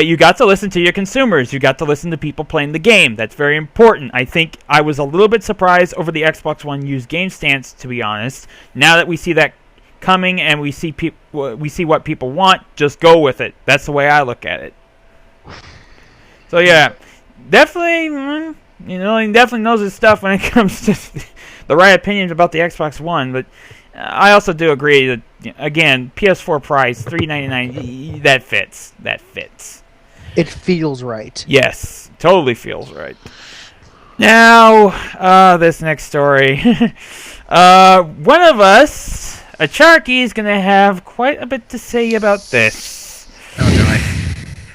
You got to listen to your consumers. You got to listen to people playing the game. That's very important. I think I was a little bit surprised over the Xbox One used game stance, to be honest. Now that we see that coming and we see what people want, just go with it. That's the way I look at it. So yeah, definitely, he definitely knows his stuff when it comes to the right opinions about the Xbox One. But I also do agree that, again, PS4 price $399, that fits. It feels right. Yes, totally feels right. Now, this next story. One of us, a Charky, is going to have quite a bit to say about this.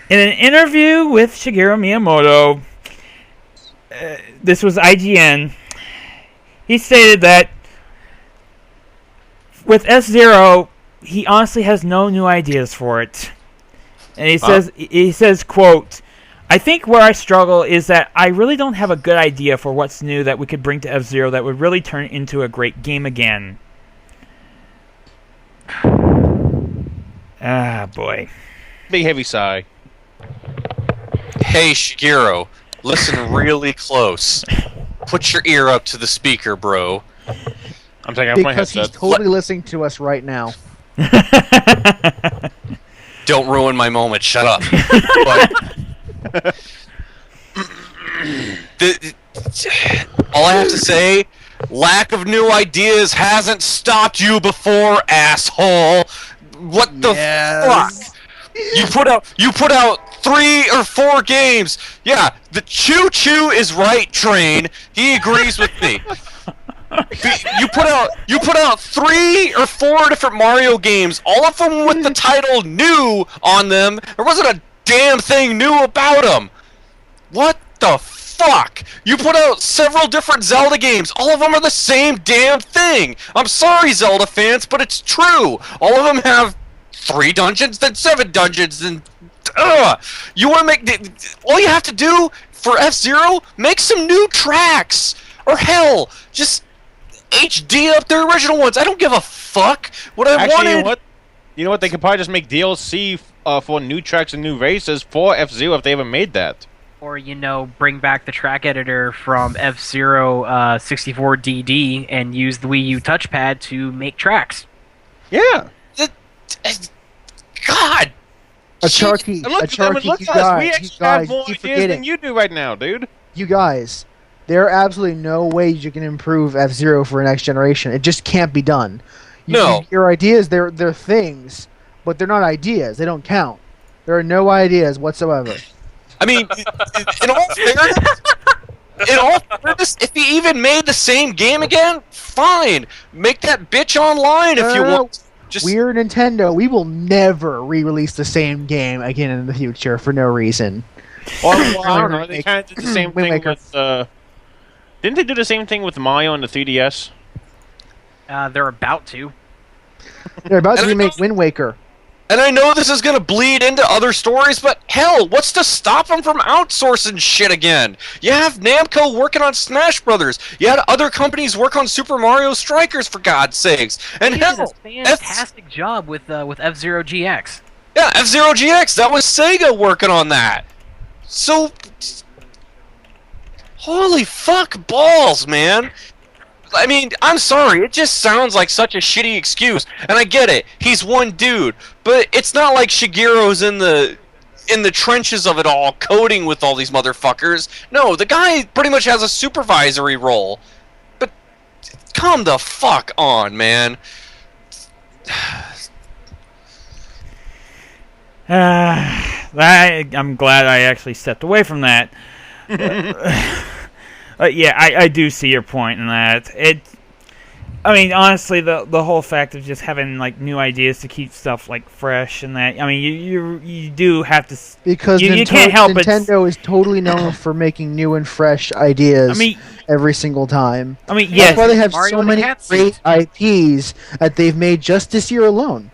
In an interview with Shigeru Miyamoto, this was IGN, he stated that with F-Zero, he honestly has no new ideas for it. And he says, quote, "I think where I struggle is that I really don't have a good idea for what's new that we could bring to F-Zero that would really turn it into a great game again." Ah, boy. Big heavy sigh. Hey, Shigeru, listen really close. Put your ear up to the speaker, bro. I'm taking off my Because headset. he's totally listening to us right now. Don't ruin my moment. Shut up. All I have to say, lack of new ideas hasn't stopped you before, asshole. What the fuck? You put out 3 or 4 games. Yeah, the choo-choo is right, Train. He agrees with me. You put out 3 or 4 different Mario games, all of them with the title "new" on them. There wasn't a damn thing new about them. What the fuck? You put out several different Zelda games. All of them are the same damn thing. I'm sorry, Zelda fans, but it's true. All of them have 3 dungeons, then 7 dungeons, and you want to make all you have to do for F-Zero? Make some new tracks, or hell, just HD up their original ones. I don't give a fuck. You know what? They could probably just make DLC for new tracks and new races for F-Zero if they ever made that. Or, bring back the track editor from F-Zero 64DD and use the Wii U touchpad to make tracks. Yeah. God. A Charky, you guys, have more keep ideas forgetting. than you do right now, dude. You guys, there are absolutely no ways you can improve F-Zero for next generation. It just can't be done. Your ideas, they're things, but they're not ideas. They don't count. There are no ideas whatsoever. I mean, in all fairness, if he even made the same game again, fine. Make that bitch online if you want. We're Nintendo. We will never re-release the same game again in the future for no reason. Well, I don't know. They kind of did the same thing with... didn't they do the same thing with Mario and the 3DS? They're about to. They're about to remake Wind Waker. And I know this is going to bleed into other stories, but hell, what's to stop them from outsourcing shit again? You have Namco working on Smash Brothers. You had other companies work on Super Mario Strikers, for God's sakes. And They did a fantastic job with F-Zero GX. Yeah, F-Zero GX. That was Sega working on that. So, holy fuck balls, man. I mean, I'm sorry, it just sounds like such a shitty excuse. And I get it, he's one dude, but it's not like Shigeru's in the trenches of it all, coding with all these motherfuckers. No, the guy pretty much has a supervisory role. But calm the fuck on, man. I'm glad I actually stepped away from that. Yeah, I do see your point in that. I mean, honestly, the whole fact of just having like new ideas to keep stuff like fresh and that. I mean, you do have to because you can't help Nintendo is totally known for making new and fresh ideas. I mean, every single time. I mean, yes, that's why they have Mario so and the many Cat great IPs that they've made just this year alone.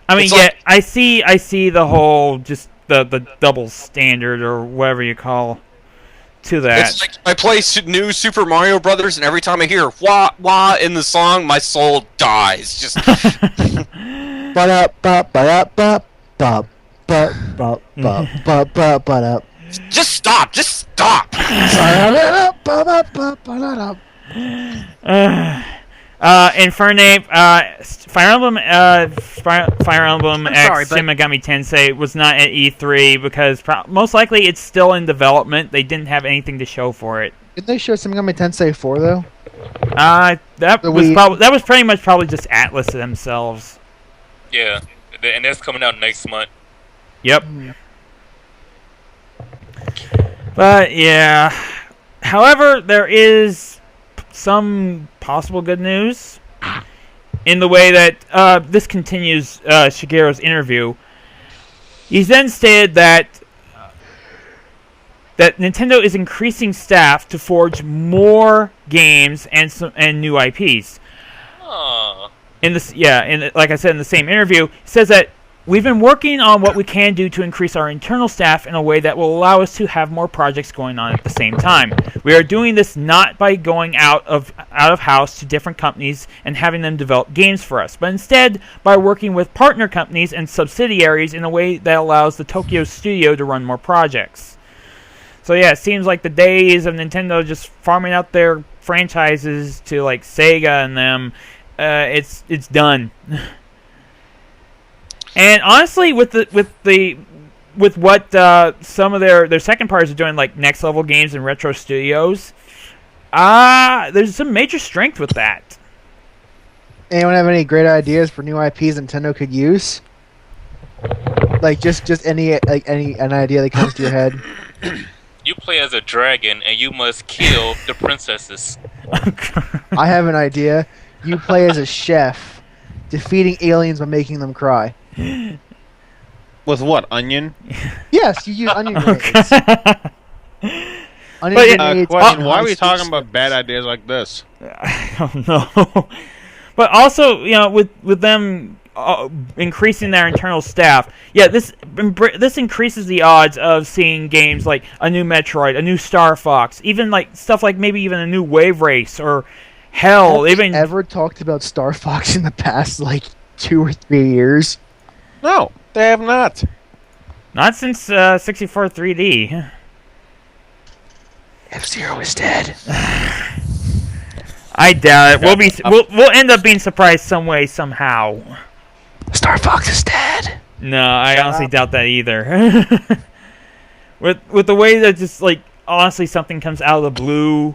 I mean, It's yeah, like- I see the whole just the double standard or whatever you call to that. It's like I play new Super Mario Brothers, and every time I hear wah wah in the song, my soul dies. Just just stop, just stop. And Fire Emblem I'm X sorry, but- Shin Megami Tensei was not at E3 because most likely it's still in development. They didn't have anything to show for it. Did they show Shin Megami Tensei 4 though? That The was Wii- that was pretty much probably just Atlas themselves. Yeah, and that's coming out next month. Yep. But yeah. However, there is some possible good news in the way that this continues Shigeru's interview. He's then stated that Nintendo is increasing staff to forge more games and new IPs. Aww. Like I said in the same interview, he says that we've been working on what we can do to increase our internal staff in a way that will allow us to have more projects going on at the same time. We are doing this not by going out of house to different companies and having them develop games for us, but instead by working with partner companies and subsidiaries in a way that allows the Tokyo studio to run more projects. So yeah, it seems like the days of Nintendo just farming out their franchises to like Sega and them, it's done. And honestly, with what some of their second parties are doing, like Next Level Games and Retro Studios, there's some major strength with that. Anyone have any great ideas for new IPs Nintendo could use? Like just any an idea that comes to your head. You play as a dragon and you must kill the princesses. I have an idea. You play as a chef, defeating aliens by making them cry. With what? Onion? Yes, you use onion grenades. Onion But, grenades. Question, and why are we high-speed talking about sprints. bad ideas like this? I don't know. But also, with them increasing their internal staff, yeah, this increases the odds of seeing games like a new Metroid, a new Star Fox, even like stuff like maybe even a new Wave Race or hell, Have even we ever talked about Star Fox in the past 2 or 3 years? No, they have not. not since 64 3D. F-Zero is dead. I doubt it. We'll end up being surprised some way somehow. Star Fox is dead. No, I honestly doubt that either. with the way that just honestly something comes out of the blue.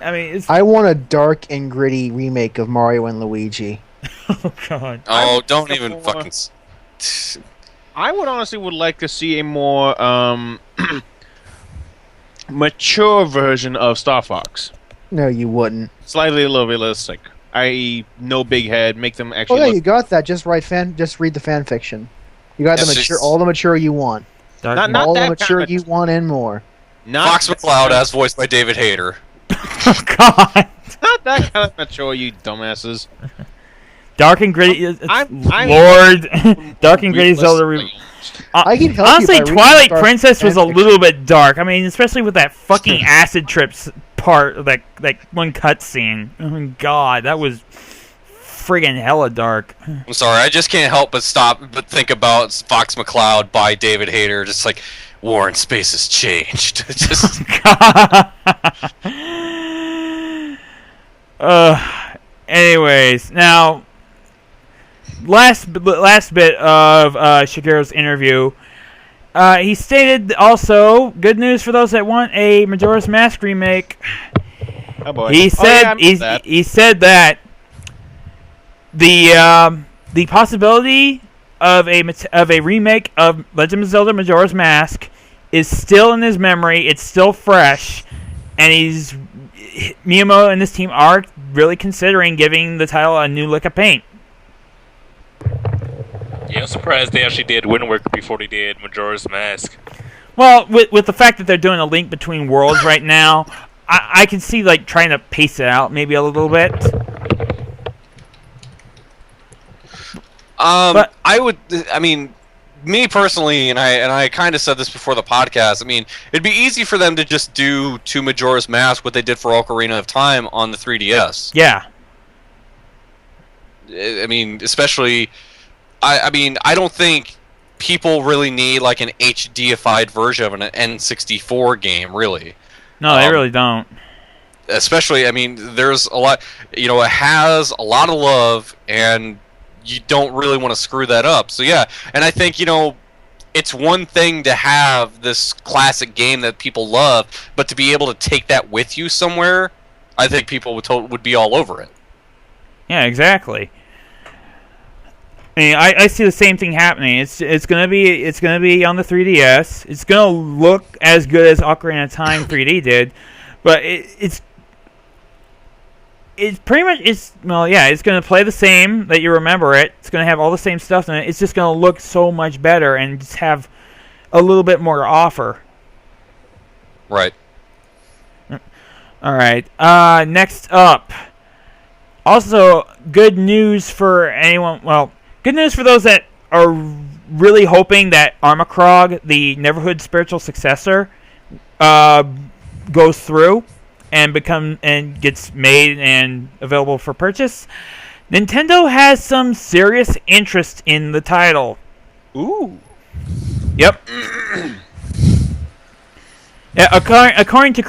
I mean, it's I want a dark and gritty remake of Mario and Luigi. oh god. Oh, don't looking even for- fucking. I would like to see a more mature version of Star Fox. No, you wouldn't. Slightly a little realistic. I.e., no big head, make them actually Oh yeah, look... you got that. Just read the fan fiction. You got Yes, the mature, it's- all the mature you want, Dark Not all that the kind mature of- you want and more. Not Fox McCloud, as voiced by David Hayter. oh god. Not that kind of mature, you dumbasses. Dark and gritty. I'm- Lord. Dark and gritty Zelda. I can help you Honestly, by reading Twilight Star Princess was a fanfiction. little bit dark. I mean, especially with that fucking acid trips part of that one cutscene. Oh my god, that was friggin' hella dark. I'm sorry, I just can't help but think about Fox McCloud by David Hayter, just like War in Space has changed. It's just anyways, now last bit of Shigeru's interview. He stated also, good news for those that want a Majora's Mask remake. Oh boy. He said he said that the possibility of a remake of Legend of Zelda Majora's Mask is still in his memory. It's still fresh, and Miyamoto and his team are really considering giving the title a new lick of paint. Yeah, I'm surprised they actually did Wind Waker before they did Majora's Mask. Well, with the fact that they're doing a Link Between Worlds right now, I can see like trying to pace it out maybe a little bit. But I mean, me personally, and I kind of said this before the podcast. I mean, it'd be easy for them to just do to Majora's Mask what they did for Ocarina of Time on the 3DS. Yeah. I mean, especially, I mean, I don't think people really need like an HDified version of an N64 game, really. No, they really don't. Especially, I mean, there's a lot, it has a lot of love, and you don't really want to screw that up. So yeah, and I think, it's one thing to have this classic game that people love, but to be able to take that with you somewhere, I think people would be all over it. Yeah, exactly. I mean, I see the same thing happening. It's gonna be on the 3DS. It's gonna look as good as Ocarina of Time 3D did, but it's pretty much it's gonna play the same that you remember it. It's gonna have all the same stuff in it. It's just gonna look so much better and just have a little bit more to offer. Right. All right. Next up. Also, good news for anyone. Well, good news for those that are really hoping that Armikrog, the Neverhood spiritual successor, goes through and gets made and available for purchase. Nintendo has some serious interest in the title. Ooh. Yep. Yeah, according to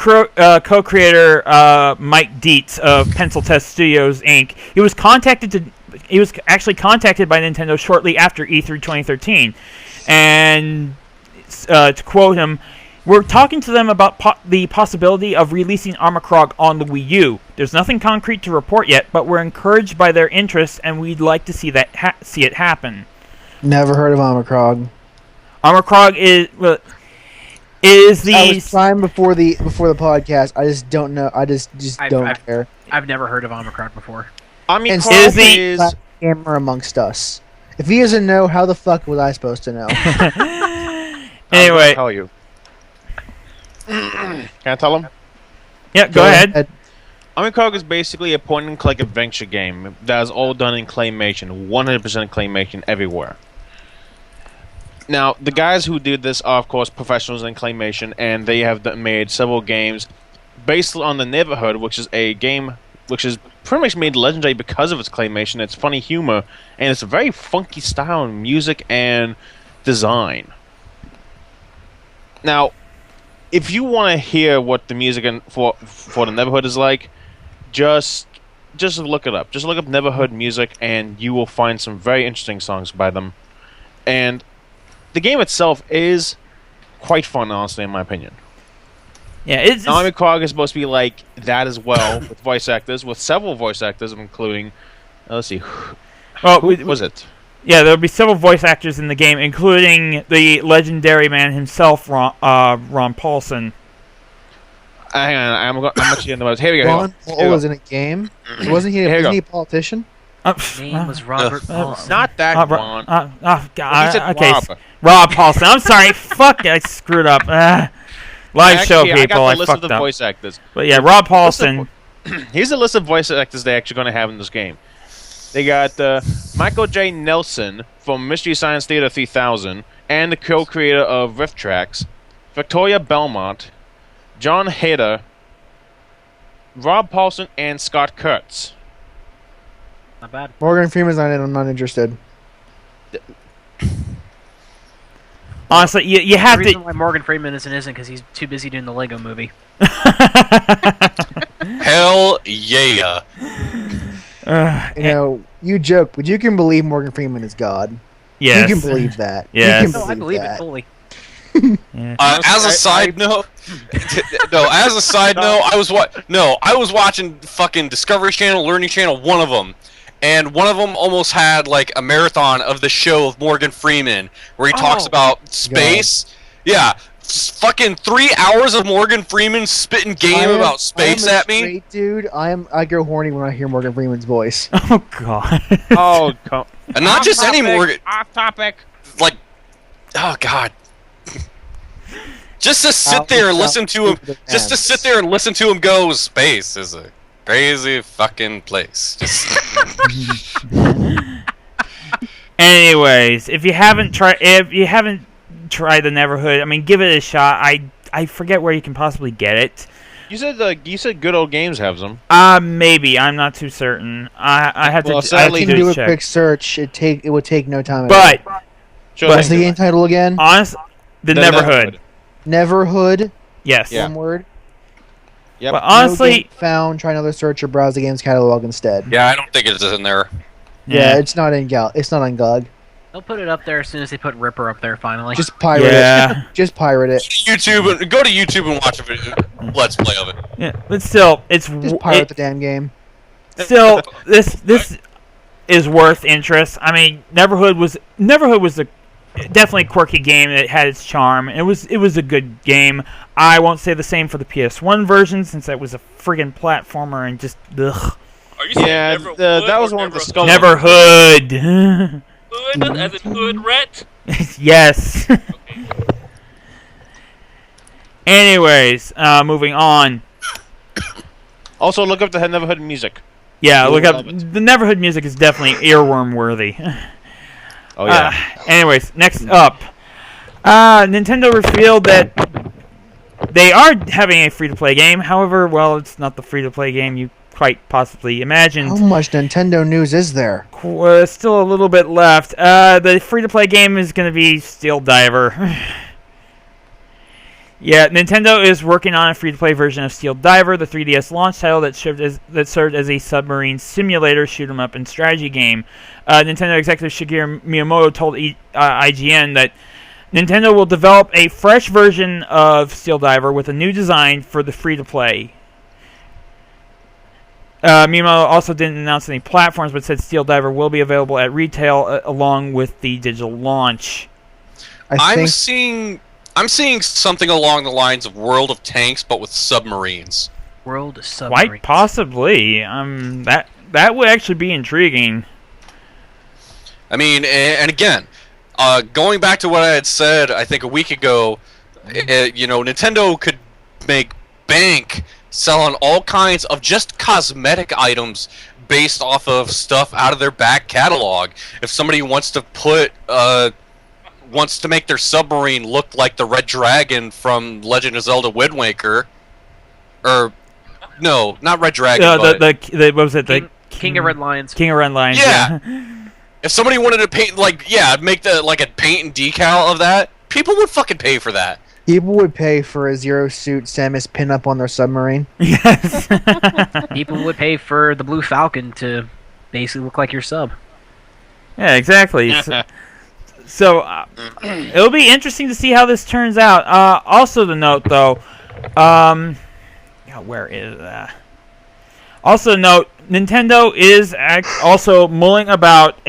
co-creator Mike Dietz of Pencil Test Studios Inc., he was actually contacted by Nintendo shortly after E3 2013, and to quote him, "We're talking to them about the possibility of releasing Armikrog on the Wii U. There's nothing concrete to report yet, but we're encouraged by their interest, and we'd like to see it happen." Never heard of Armikrog. Armikrog is the. I was trying before the podcast. I just don't know. I just don't care. I've never heard of Armikrog before. Armikrog is gamer amongst us. If he doesn't know, how the fuck was I supposed to know? Anyway, I'll tell you. Can I tell him? Yeah, go ahead. Armikrog is basically a point-and-click adventure game that is all done in claymation, 100% claymation everywhere. Now, the guys who did this are, of course, professionals in claymation, and they have made several games based on the Neverhood, which is a game which is pretty much made legendary because of its claymation, its funny humor, and its very funky style in music and design. Now, if you want to hear what the music for the Neverhood is like, just look it up. Just look up Neverhood music, and you will find some very interesting songs by them. And the game itself is quite fun, honestly, in my opinion. Yeah, it's Armikrog is supposed to be like that as well, with voice actors, with several voice actors, including. Let's see. Well, who was it? Yeah, there'll be several voice actors in the game, including the legendary man himself, Ron Paulson. Hang on, I'm actually in the notes. Here we go. Ron Paul was in a game. Wasn't he a politician? His name was Robert Paulson. Not that Ron. God. Okay, Rob. Rob Paulson. I'm sorry. Fuck, I screwed up. Live show people. I got the list fucked of the up. voice actors. But yeah, Rob Paulson. Here's a list of voice actors they're actually going to have in this game. They got Michael J. Nelson from Mystery Science Theater 3000 and the co-creator of Rift Tracks, Victoria Belmont, John Hader, Rob Paulson, and Scott Kurtz. Not bad. Morgan Freeman's not in. I'm not interested. Honestly, you have The reason to. why Morgan Freeman isn't because he's too busy doing the Lego movie. Hell yeah. You know, you joke, but you can believe Morgan Freeman is God. Yes. You can believe that. Yes. You can No, I believe that. it fully. Yeah. As a side note, I was watching fucking Discovery Channel, Learning Channel, one of them, and one of them almost had like a marathon of the show of Morgan Freeman, where he talks about space. Yeah, fucking 3 hours of Morgan Freeman spitting game about space at me. Straight dude, I go horny when I hear Morgan Freeman's voice. Oh God. Oh, come. And not just any Morgan. Off topic. Like, oh God. Just to sit there and listen to him. Just to sit there and listen to him go. Space is a crazy fucking place. Just. Anyways, if you haven't tried the Neverhood, I mean, give it a shot. I forget where you can possibly get it. You said Good Old Games has them. Maybe I'm not too certain. I have Well, to. sadly, I You have can to do a check. quick search. It would take no time. But Sure what's thing. the game title again? honest, the The Neverhood. Neverhood. Yes. Yeah. One word. Yep. But No honestly, game found. Try another search or browse the game's catalog instead. Yeah, I don't think it's in there. Yeah, it's not in It's not on GOG. They'll put it up there as soon as they put Ripper up there. Finally. Just pirate it. Yeah. Just pirate it. YouTube and go to YouTube and watch a video, Let's Play of it. Yeah, but still, it's Just pirate the damn game. still this is worth interest. I mean, Neverhood was a definitely quirky game that had its charm. It was a good game. I won't say the same for the PS1 version since that was a friggin' platformer and just ugh. Are you saying Yeah, Neverwood that was or one of the Neverhood? skull- Neverhood. Hood, as in hood rat? Yes. Anyways, moving on. Also, look up the Neverhood music. Yeah, You'll look up. love it. The Neverhood music is definitely earworm worthy. Oh yeah. Anyways, next up, Nintendo revealed that they are having a free-to-play game. However, well, it's not the free-to-play game you quite possibly imagined. How much Nintendo news is there? Still a little bit left. The free-to-play game is going to be Steel Diver. Yeah, Nintendo is working on a free-to-play version of Steel Diver, the 3DS launch title that served as a submarine simulator, shoot-'em-up, and strategy game. Nintendo executive Shigeru Miyamoto told IGN that Nintendo will develop a fresh version of Steel Diver with a new design for the free-to-play. Miyamoto also didn't announce any platforms, but said Steel Diver will be available at retail along with the digital launch. I I'm seeing something along the lines of World of Tanks, but with submarines. World of Submarines. Quite possibly. That would actually be intriguing. I mean, and again, going back to what I had said, I think a week ago, Nintendo could make bank selling all kinds of just cosmetic items based off of stuff out of their back catalog. If somebody wants to make their submarine look like the Red Dragon from Legend of Zelda Wind Waker, or no, not Red Dragon, but the what was it? The King of Red Lions. King of Red Lions. Yeah. If somebody wanted to paint make a paint and decal of that, people would fucking pay for that. People would pay for a Zero Suit Samus pin-up on their submarine. Yes. People would pay for the Blue Falcon to basically look like your sub. Yeah, exactly. So it'll be interesting to see how this turns out. Also, to note though, where is that? Also, note Nintendo is also mulling about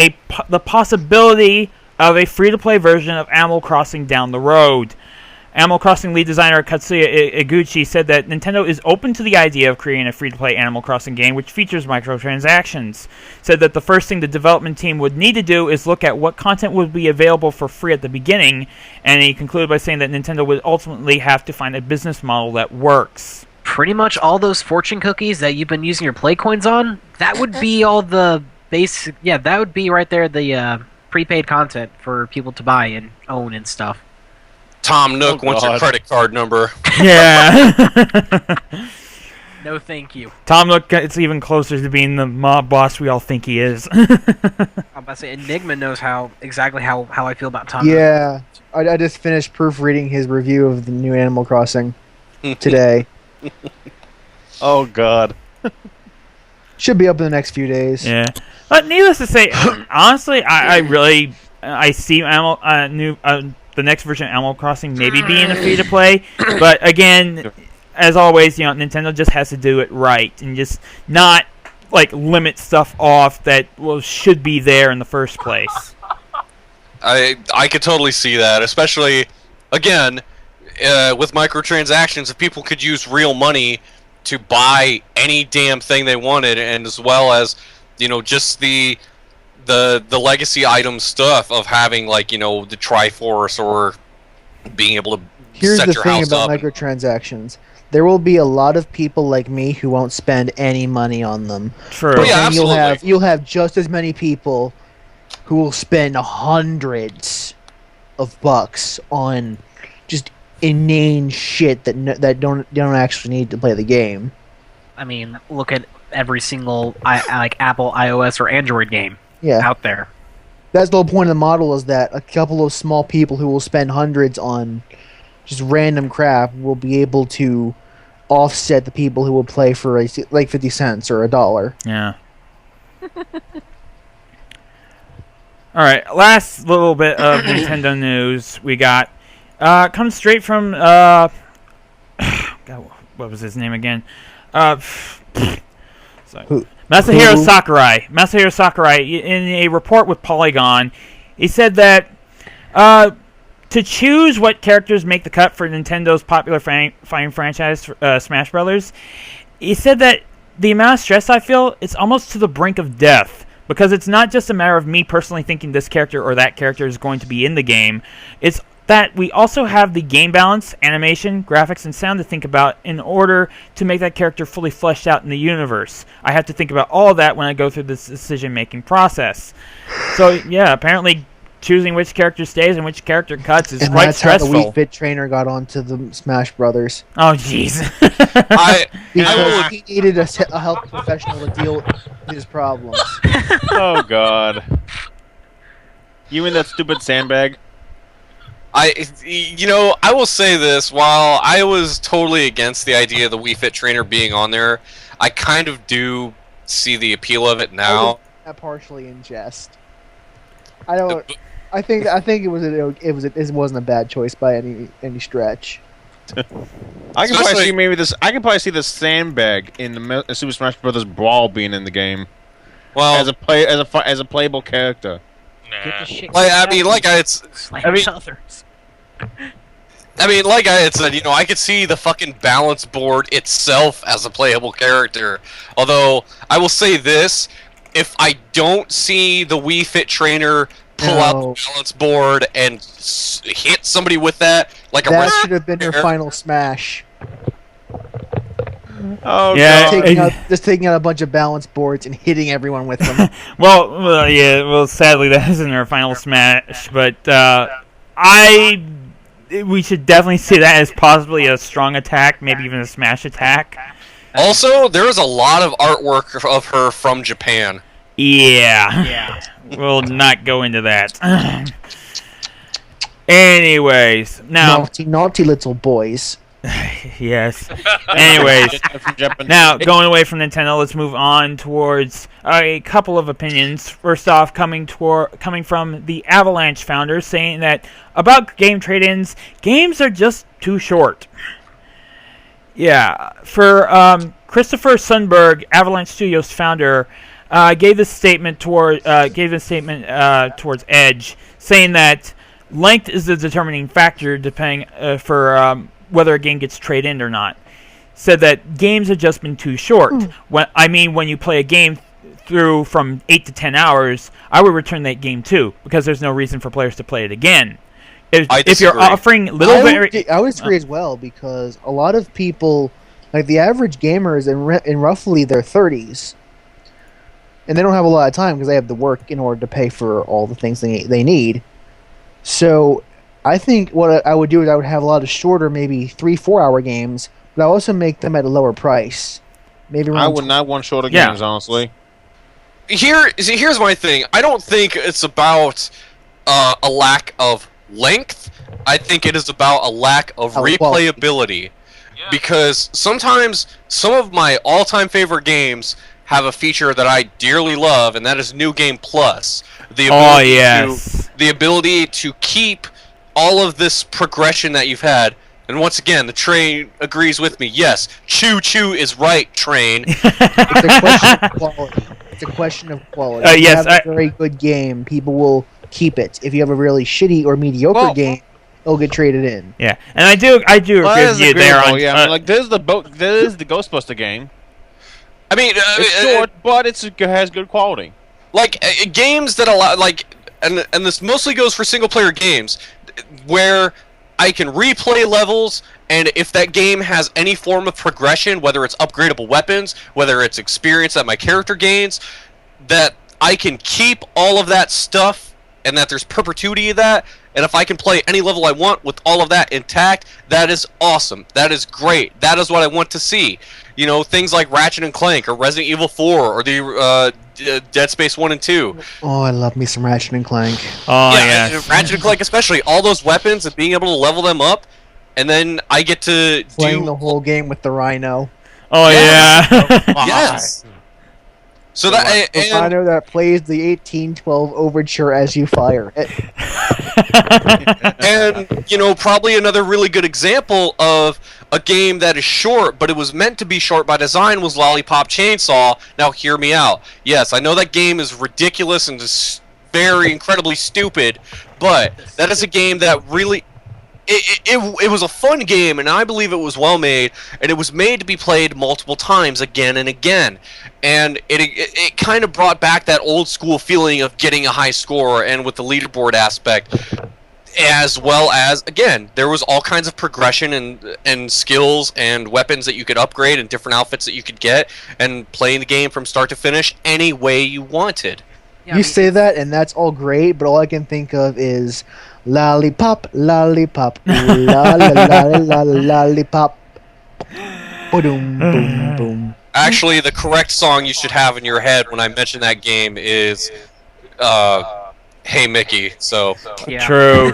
the possibility of a free-to-play version of Animal Crossing down the road. Animal Crossing lead designer Katsuya Iguchi said that Nintendo is open to the idea of creating a free-to-play Animal Crossing game which features microtransactions. Said that the first thing the development team would need to do is look at what content would be available for free at the beginning, and he concluded by saying that Nintendo would ultimately have to find a business model that works. Pretty much all those fortune cookies that you've been using your play coins on, that would be all the basic... Yeah, that would be right there the prepaid content for people to buy and own and stuff. Tom Nook wants your credit card number. Yeah. No, thank you. Tom Nook, it's even closer to being the mob boss we all think he is. I'm about to say Enigma knows exactly how I feel about Tom. Yeah, I just finished proofreading his review of the new Animal Crossing today. Oh God. Should be up in the next few days. Yeah, but needless to say, honestly, I really see the next version of Animal Crossing maybe being a free to play, but again, as always, Nintendo just has to do it right and just not like limit stuff off that should be there in the first place. I could totally see that, especially again with microtransactions. If people could use real money to buy any damn thing they wanted, and as well as just the legacy item stuff of having the Triforce or being able to Here's set the your thing house about up. Microtransactions. There will be a lot of people like me who won't spend any money on them. True. But yeah, then absolutely. you'll have just as many people who will spend hundreds of bucks on just inane shit that don't actually need to play the game. I mean, look at every single Apple iOS or Android game Yeah. out there. That's the whole point of the model, is that a couple of small people who will spend hundreds on just random crap will be able to offset the people who will play for 50 cents or $1. Yeah. All right, last little bit of Nintendo news we got comes straight from God, what was his name again? Sorry. Who? Masahiro Sakurai. Masahiro Sakurai, in a report with Polygon, he said that to choose what characters make the cut for Nintendo's popular fighting franchise, Smash Brothers, he said that the amount of stress I feel, it's almost to the brink of death. Because it's not just a matter of me personally thinking this character or that character is going to be in the game. It's that we also have the game balance, animation, graphics, and sound to think about in order to make that character fully fleshed out in the universe. I have to think about all of that when I go through this decision-making process. So, yeah, apparently choosing which character stays and which character cuts is quite stressful. How the Wii Fit trainer got onto the Smash Brothers. Oh, jeez. Because he needed a health professional to deal with his problems. Oh God. You mean that stupid sandbag? I will say this. While I was totally against the idea of the Wii Fit trainer being on there, I kind of do see the appeal of it now. Partially in jest. I think it wasn't a bad choice by any stretch. I can probably see the sandbag in the Super Smash Bros. Brawl being in the game. Well, as a playable character. Nah. Like I had said, I could see the fucking balance board itself as a playable character. Although I will say this: if I don't see the Wii Fit trainer pull out the balance board and hit somebody with that, that should have been her final smash. Oh, yeah, just taking out a bunch of balance boards and hitting everyone with them. Well, sadly that isn't her final smash, but we should definitely see that as possibly a strong attack, maybe even a smash attack. Also, there is a lot of artwork of her from Japan. Yeah. We'll not go into that. Anyways, now naughty little boys. Yes. Anyways, now going away from Nintendo, let's move on towards a couple of opinions. First off, coming from the Avalanche founder, saying that about game trade-ins, games are just too short. Yeah, for Christopher Sundberg, Avalanche Studios founder, gave this statement towards Edge, saying that length is the determining factor depending for whether a game gets traded in or not. Said that games have just been too short. When you play a game through from 8 to 10 hours, I would return that game too, because there's no reason for players to play it again. If you're offering little I would disagree as well, because a lot of people, like the average gamer, is in roughly their 30s. And they don't have a lot of time because they have to work in order to pay for all the things they need. So I think what I would do is I would have a lot of shorter, maybe 3-4 hour games, but I also make them at a lower price. Maybe I around would not want shorter Yeah. games, honestly. Here's my thing. I don't think it's about a lack of length. I think it is about a lack of Quality. replayability. Yeah. Because sometimes some of my all-time favorite games have a feature that I dearly love, and that is New Game Plus. The Oh, ability yes. the ability to keep all of this progression that you've had. And once again, the train agrees with me. Yes, choo-choo is right, train. It's a question of quality. It's a question of quality. If you yes, have a very good game, people will keep it. If you have a really shitty or mediocre game, it'll get traded in. Yeah, and I do agree with you there on. Yeah, I mean, like there's the Ghostbuster game. I mean, It's short, but it has good quality. like games that allow and this mostly goes for single player games where I can replay levels, and if that game has any form of progression, whether it's upgradable weapons, whether it's experience that my character gains, that I can keep all of that stuff and that there's perpetuity of that, and if I can play any level I want with all of that intact, that is awesome. That is great. That is what I want to see. You know, things like Ratchet and Clank or Resident Evil 4 or the Dead Space 1 and 2. Oh, I love me some Ratchet and Clank. Oh yeah, yeah. Ratchet and Clank especially, all those weapons and being able to level them up, and then I get to Playing do the whole game with the Rhino. Oh yeah. yes. So that The and Rhino that plays the 1812 overture as you fire it. and you know, probably another really good example of a game that is short, but it was meant to be short by design, was Lollipop Chainsaw. Now hear me out. Yes, I know that game is ridiculous and just very incredibly stupid, but that is a game that really it was a fun game, and I believe it was well made, and it was made to be played multiple times again and again, and it kind of brought back that old school feeling of getting a high score, and with the leaderboard aspect, as well as, again, there was all kinds of progression and skills and weapons that you could upgrade and different outfits that you could get, and playing the game from start to finish any way you wanted. Yeah, You say that, and that's all great, but all I can think of is lollipop, lollipop, lollipop. Boom, boom, boom. Actually, the correct song you should have in your head when I mention that game is Hey Mickey. So yeah. True.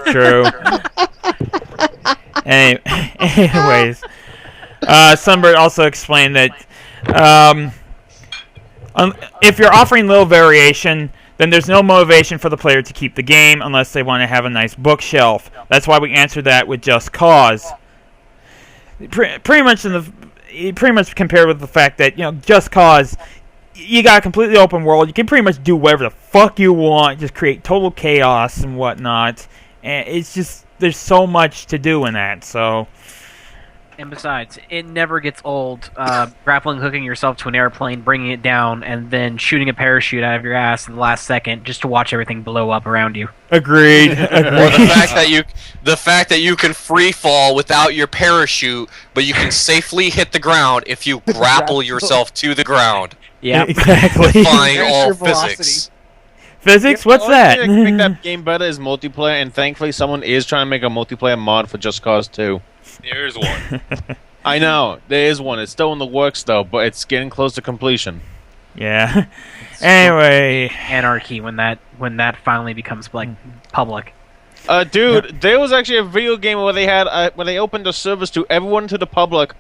Anyways, Sunbird also explained that if you're offering little variation, then there's no motivation for the player to keep the game unless they want to have a nice bookshelf. That's why we answered that with Just Cause. Pretty much compared with the fact that, you know, Just Cause, you got a completely open world. You can pretty much do whatever the fuck you want, just create total chaos and whatnot. And it's just, there's so much to do in that, so... And besides, it never gets old grappling hooking yourself to an airplane, bringing it down, and then shooting a parachute out of your ass in the last second just to watch everything blow up around you. Agreed. or the fact that you can free fall without your parachute, but you can safely hit the ground if you grapple yourself to the ground. Yeah, Exactly. Defying There's all your velocity. physics. Physics? What's The only that? thing that can make that game better is multiplayer, and thankfully someone is trying to make a multiplayer mod for Just Cause 2. There's one. I know, there is one. It's still in the works, though, but it's getting close to completion. Yeah. Anyway. anarchy when that finally becomes like public. Dude, there was actually a video game where they had where they opened a service to everyone, to the public,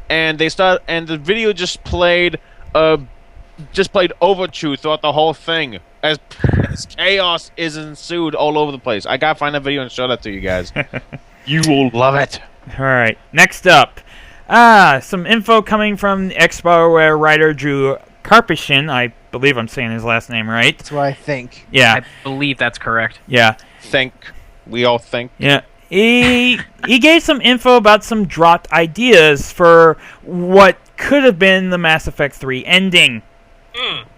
and the video just played overture throughout the whole thing as chaos is ensued all over the place. I gotta find that video and show that to you guys. You will love it. Alright. Next up. Some info coming from Xbox writer Drew Karpyshyn. I believe I'm saying his last name right. That's what I think. Yeah. I believe that's correct. Yeah. We all think. Yeah. He gave some info about some dropped ideas for what could have been the Mass Effect 3 ending.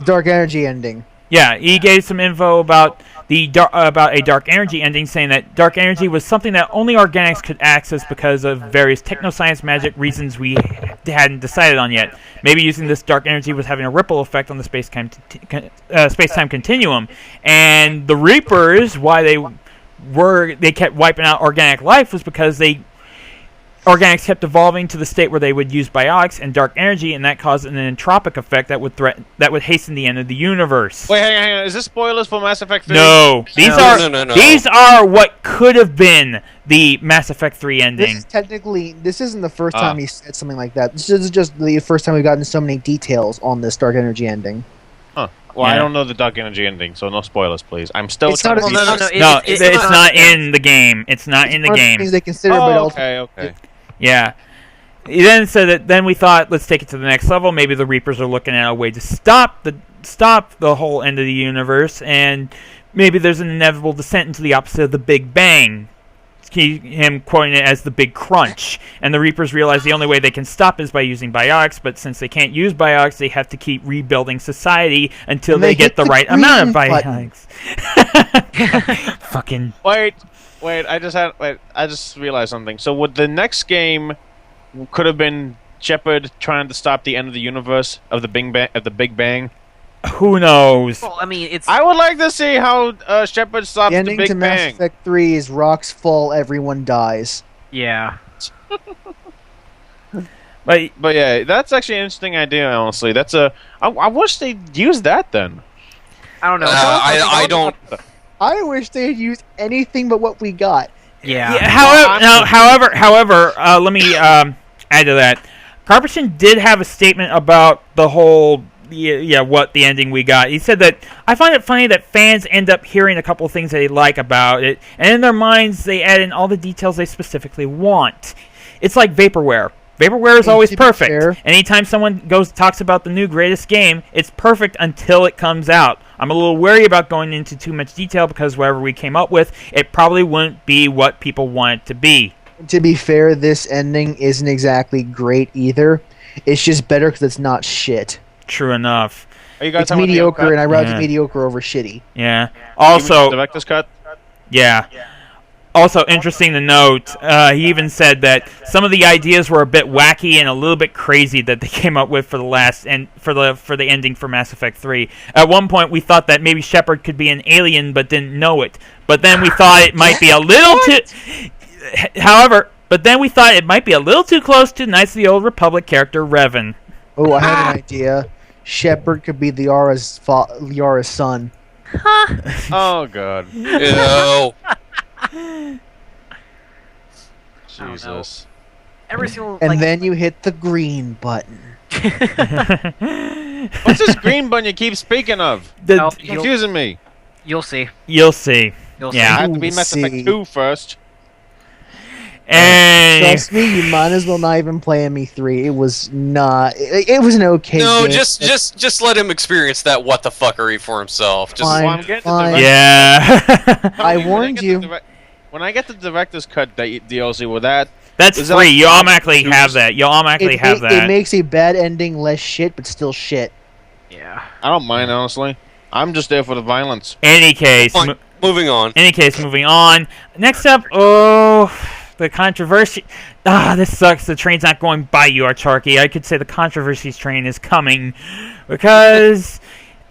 Dark Energy ending. Yeah, he gave some info about about a Dark Energy ending, saying that Dark Energy was something that only organics could access because of various technoscience magic reasons we hadn't decided on yet. Maybe using this Dark Energy was having a ripple effect on the space-time continuum, and the Reapers, why they kept wiping out organic life, was because they organics kept evolving to the state where they would use biotics and dark energy, and that caused an entropic effect that would hasten the end of the universe. Wait, hang on. Is this spoilers for Mass Effect 3? No, these are what could have been the Mass Effect 3 ending. This isn't the first time he said something like that. This is just the first time we've gotten so many details on this dark energy ending. Huh. Well, I don't know the dark energy ending, so no spoilers, please. I'm still. It's not. It's not in the game. It's not in the game. Things they consider, okay. Yeah. He then said that. Then we thought, let's take it to the next level. Maybe the Reapers are looking at a way to stop the whole end of the universe, and maybe there's an inevitable descent into the opposite of the Big Bang. Him quoting it as the Big Crunch, and the Reapers realize the only way they can stop is by using biotics, but since they can't use biotics, they have to keep rebuilding society until they get the right amount of biotics. Fucking wait! I just realized something. So would the next game could have been Shepard trying to stop the end of the universe of the Big Bang? Who knows? Well, I mean, I would like to see how Shepard stops the Big Bang. The ending to Mass Effect 3 is rocks fall, everyone dies. Yeah. But yeah, that's actually an interesting idea. Honestly, I wish they'd use that then. I don't know. I don't. I wish they had used anything but what we got. Yeah. However, let me add to that. Carpenter did have a statement about the whole. What the ending we got. He said that, I find it funny that fans end up hearing a couple of things they like about it, and in their minds they add in all the details they specifically want. It's like vaporware. Vaporware is always perfect. Anytime someone talks about the new greatest game, it's perfect until it comes out. I'm a little wary about going into too much detail because whatever we came up with, it probably wouldn't be what people want it to be. To be fair, this ending isn't exactly great either. It's just better because it's not shit. True enough. Are you guys it's mediocre, and I rather mediocre over shitty. Yeah. Also, director's cut. Yeah. Also, interesting to note, he even said that some of the ideas were a bit wacky and a little bit crazy that they came up with for the ending for Mass Effect 3. At one point, we thought that maybe Shepard could be an alien, but didn't know it. But then we thought it might be a little too. But then we thought it might be a little too close to Knights of the Old Republic character Revan. Oh, I have an idea. Shepard could be Liara's son. Oh god. Ew. Jesus. And then you hit the green button. What's this green button you keep speaking of? It's confusing me. You'll see. You'll see. I have to be Mass Effect 2 first. And trust me, you might as well not even play ME3. It was not. It was an okay game. Just let him experience that what the fuckery for himself. Just fine. Yeah. I warned you. When I get the director's cut DLC, will that? That's free. You automatically have that. You automatically have that. It makes a bad ending less shit, but still shit. Yeah. I don't mind, honestly. I'm just there for the violence. Any case, moving on. Moving on. Next up, the controversy. This sucks. The train's not going by you, Archarky. I could say the controversies train is coming because,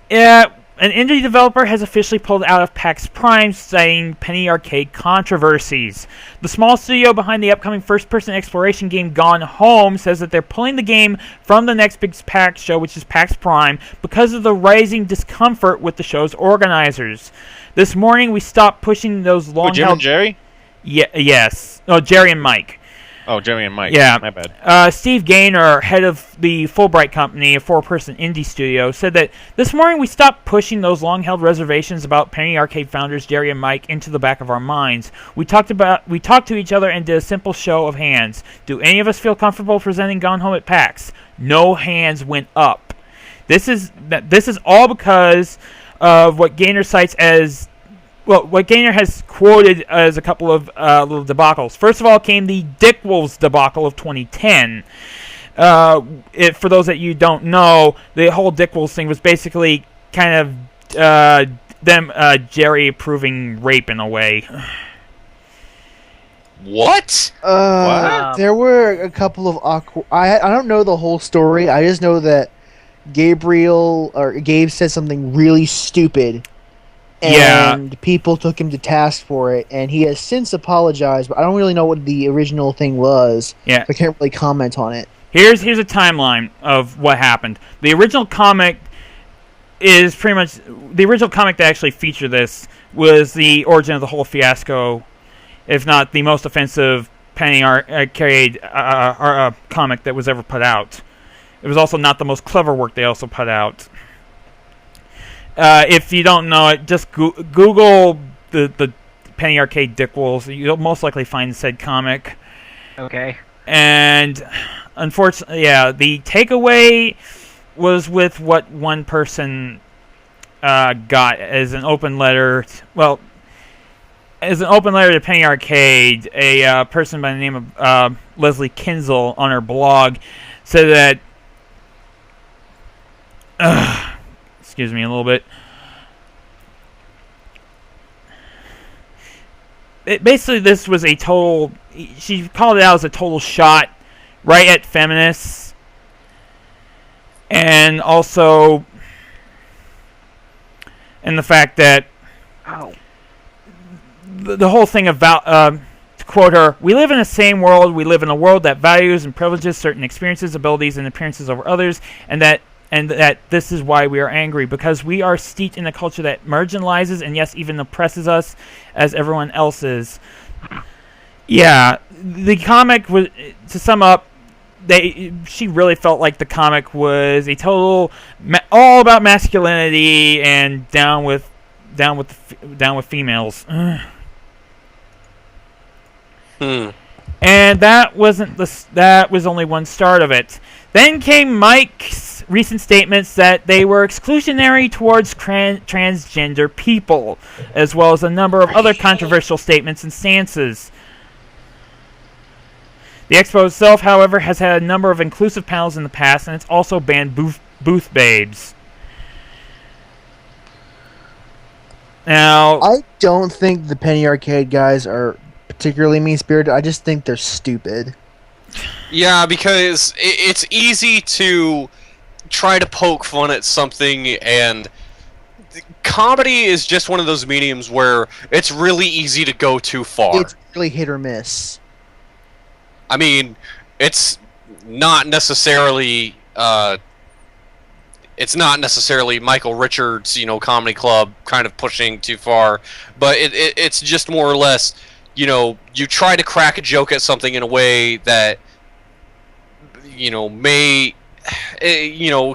an indie developer has officially pulled out of PAX Prime, citing Penny Arcade controversies. The small studio behind the upcoming first-person exploration game Gone Home says that they're pulling the game from the next big PAX show, which is PAX Prime, because of the rising discomfort with the show's organizers. This morning, we stopped pushing those long-held... Jim and Jerry? Yes. Oh, Jerry and Mike. Oh, Jerry and Mike. Yeah. My bad. Steve Gaynor, head of the Fulbright Company, a 4-person indie studio, said that this morning we stopped pushing those long-held reservations about Penny Arcade founders Jerry and Mike into the back of our minds. We talked to each other and did a simple show of hands. Do any of us feel comfortable presenting Gone Home at PAX? No hands went up. This is all because of what Gaynor cites as... Well, what Gaynor has quoted as a couple of little debacles. First of all came the Dick Wolves debacle of 2010. For those that you don't know, the whole Dick Wolves thing was basically kind of Jerry approving rape in a way. What? There were a couple of awkward... I don't know the whole story. I just know that Gabe said something really stupid and people took him to task for it, and he has since apologized, but I don't really know what the original thing was. Yeah. So I can't really comment on it. Here's a timeline of what happened. The original comic is pretty much the original comic that actually featured this was the origin of the whole fiasco, if not the most offensive Penny Arcade comic that was ever put out. It was also not the most clever work they also put out. If you don't know it, just Google the Penny Arcade Dickwolves. You'll most likely find said comic. Okay. And unfortunately, the takeaway was with what one person got as an open letter. As an open letter to Penny Arcade, a person by the name of Leslie Kinzel on her blog said that. Excuse me a little bit. Basically, this was a total. She called it out as a total shot right at feminists, and also, and the fact that the whole thing about, to quote her, "We live in the same world. We live in a world that values and privileges certain experiences, abilities, and appearances over others, and that this is why we are angry, because we are steeped in a culture that marginalizes and yes, even oppresses us as everyone else is." Yeah, the comic was, to sum up, she really felt like the comic was a total all about masculinity and down with females. And that was only one start of it. Then came Mike's recent statements that they were exclusionary towards transgender people, as well as a number of other controversial statements and stances. The expo itself, however, has had a number of inclusive panels in the past, and it's also banned booth babes. Now, I don't think the Penny Arcade guys are particularly mean-spirited. I just think they're stupid. Yeah, because it's easy to try to poke fun at something, and comedy is just one of those mediums where it's really easy to go too far. It's really hit or miss. I mean, it's not necessarily Michael Richards, comedy club kind of pushing too far, but it's just more or less, you try to crack a joke at something in a way that may,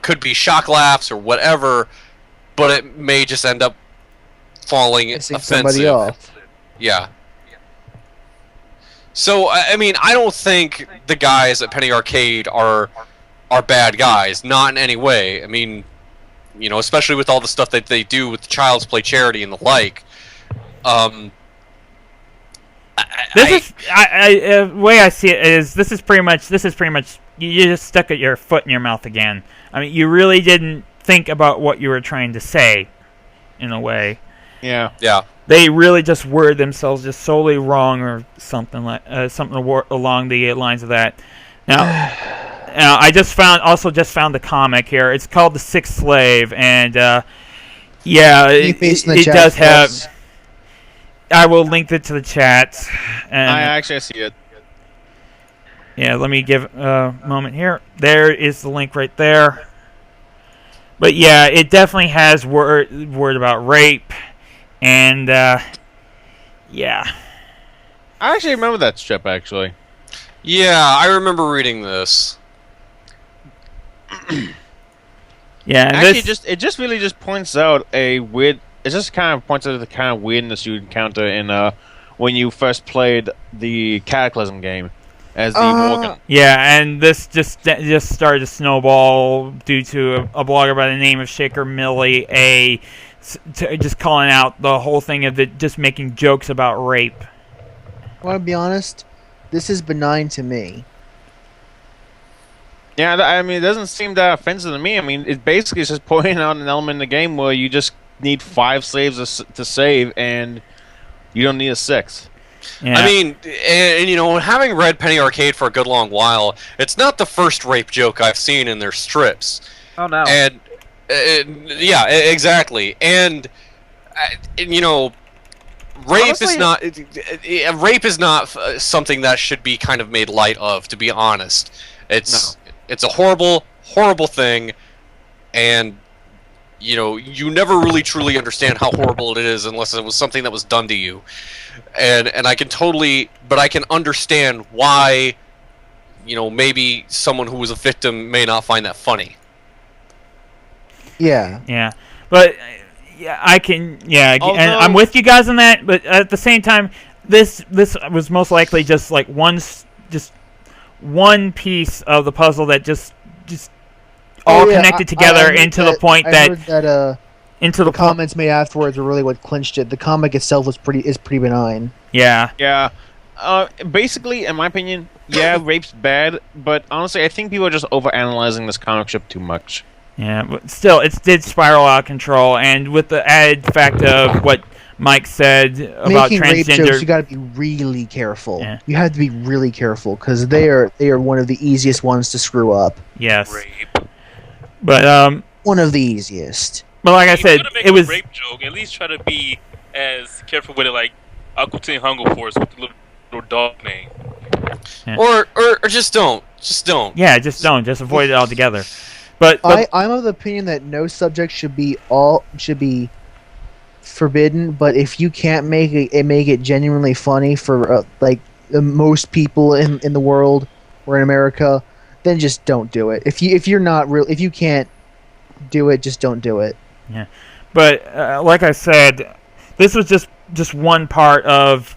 could be shock laughs or whatever, but it may just end up falling Pissing offensive. somebody off. Yeah. So, I mean, I don't think the guys at Penny Arcade are bad guys, not in any way. I mean, especially with all the stuff that they do with Child's Play charity and the like. The way I see it is this is pretty much you just stuck your foot in your mouth again. I mean, you really didn't think about what you were trying to say, in a way. Yeah. Yeah. They really just worded themselves just solely wrong, or something along the lines of that. Now, I just found the comic here. It's called The Sixth Slave, and it does have. I will link it to the chat. And I see it. Yeah, let me give a moment here. There is the link right there. But yeah, it definitely has word about rape, and yeah. I actually remember that strip, actually. Yeah, I remember reading this. Yeah, and actually, it just really points out a weird. It just kind of points out the kind of weirdness you encounter in when you first played the Cataclysm game as the Morgan. Yeah, and this just started to snowball due to a blogger by the name of Shaker Millie just calling out the whole thing of it, just making jokes about rape. I want to be honest, this is benign to me. Yeah, I mean, it doesn't seem that offensive to me. I mean, it basically is just pointing out an element in the game where you just need 5 slaves to save, and you don't need a 6th. Yeah. I mean, and having read Penny Arcade for a good long while, it's not the first rape joke I've seen in their strips. Oh no. And yeah, exactly. And and, you know, rape Honestly, is not something that should be kind of made light of. To be honest, it's a horrible, horrible thing, and you know, you never really truly understand how horrible it is unless it was something that was done to you. And I can understand why, you know, maybe someone who was a victim may not find that funny. Yeah. Yeah, but yeah, I can. Yeah, and I'm with you guys on that. But at the same time, this was most likely just like one piece of the puzzle that just all connected together into the point that into the comments made afterwards were really what clinched it. The comic itself is pretty benign. Yeah. Yeah. Basically, in my opinion, yeah, rape's bad, but honestly, I think people are just overanalyzing this comic strip too much. Yeah, but still, it did spiral out of control, and with the added fact of what Mike said about making rape transgender, jokes, you got to be really careful. Yeah. You have to be really careful because they are one of the easiest ones to screw up. yes, Rape. but One of the easiest. but like I said, Make it was a rape joke. At least try to be as careful with it, like Aquatine Hunger Force with the little dog name. Yeah. Or just don't. Just don't. yeah, just avoid it altogether. But I'm of the opinion that no subject should be forbidden, but if you can't make it genuinely funny for most people in the world or in America, then just don't do it. If you can't do it, just don't do it. yeah, but like I said, this was just one part of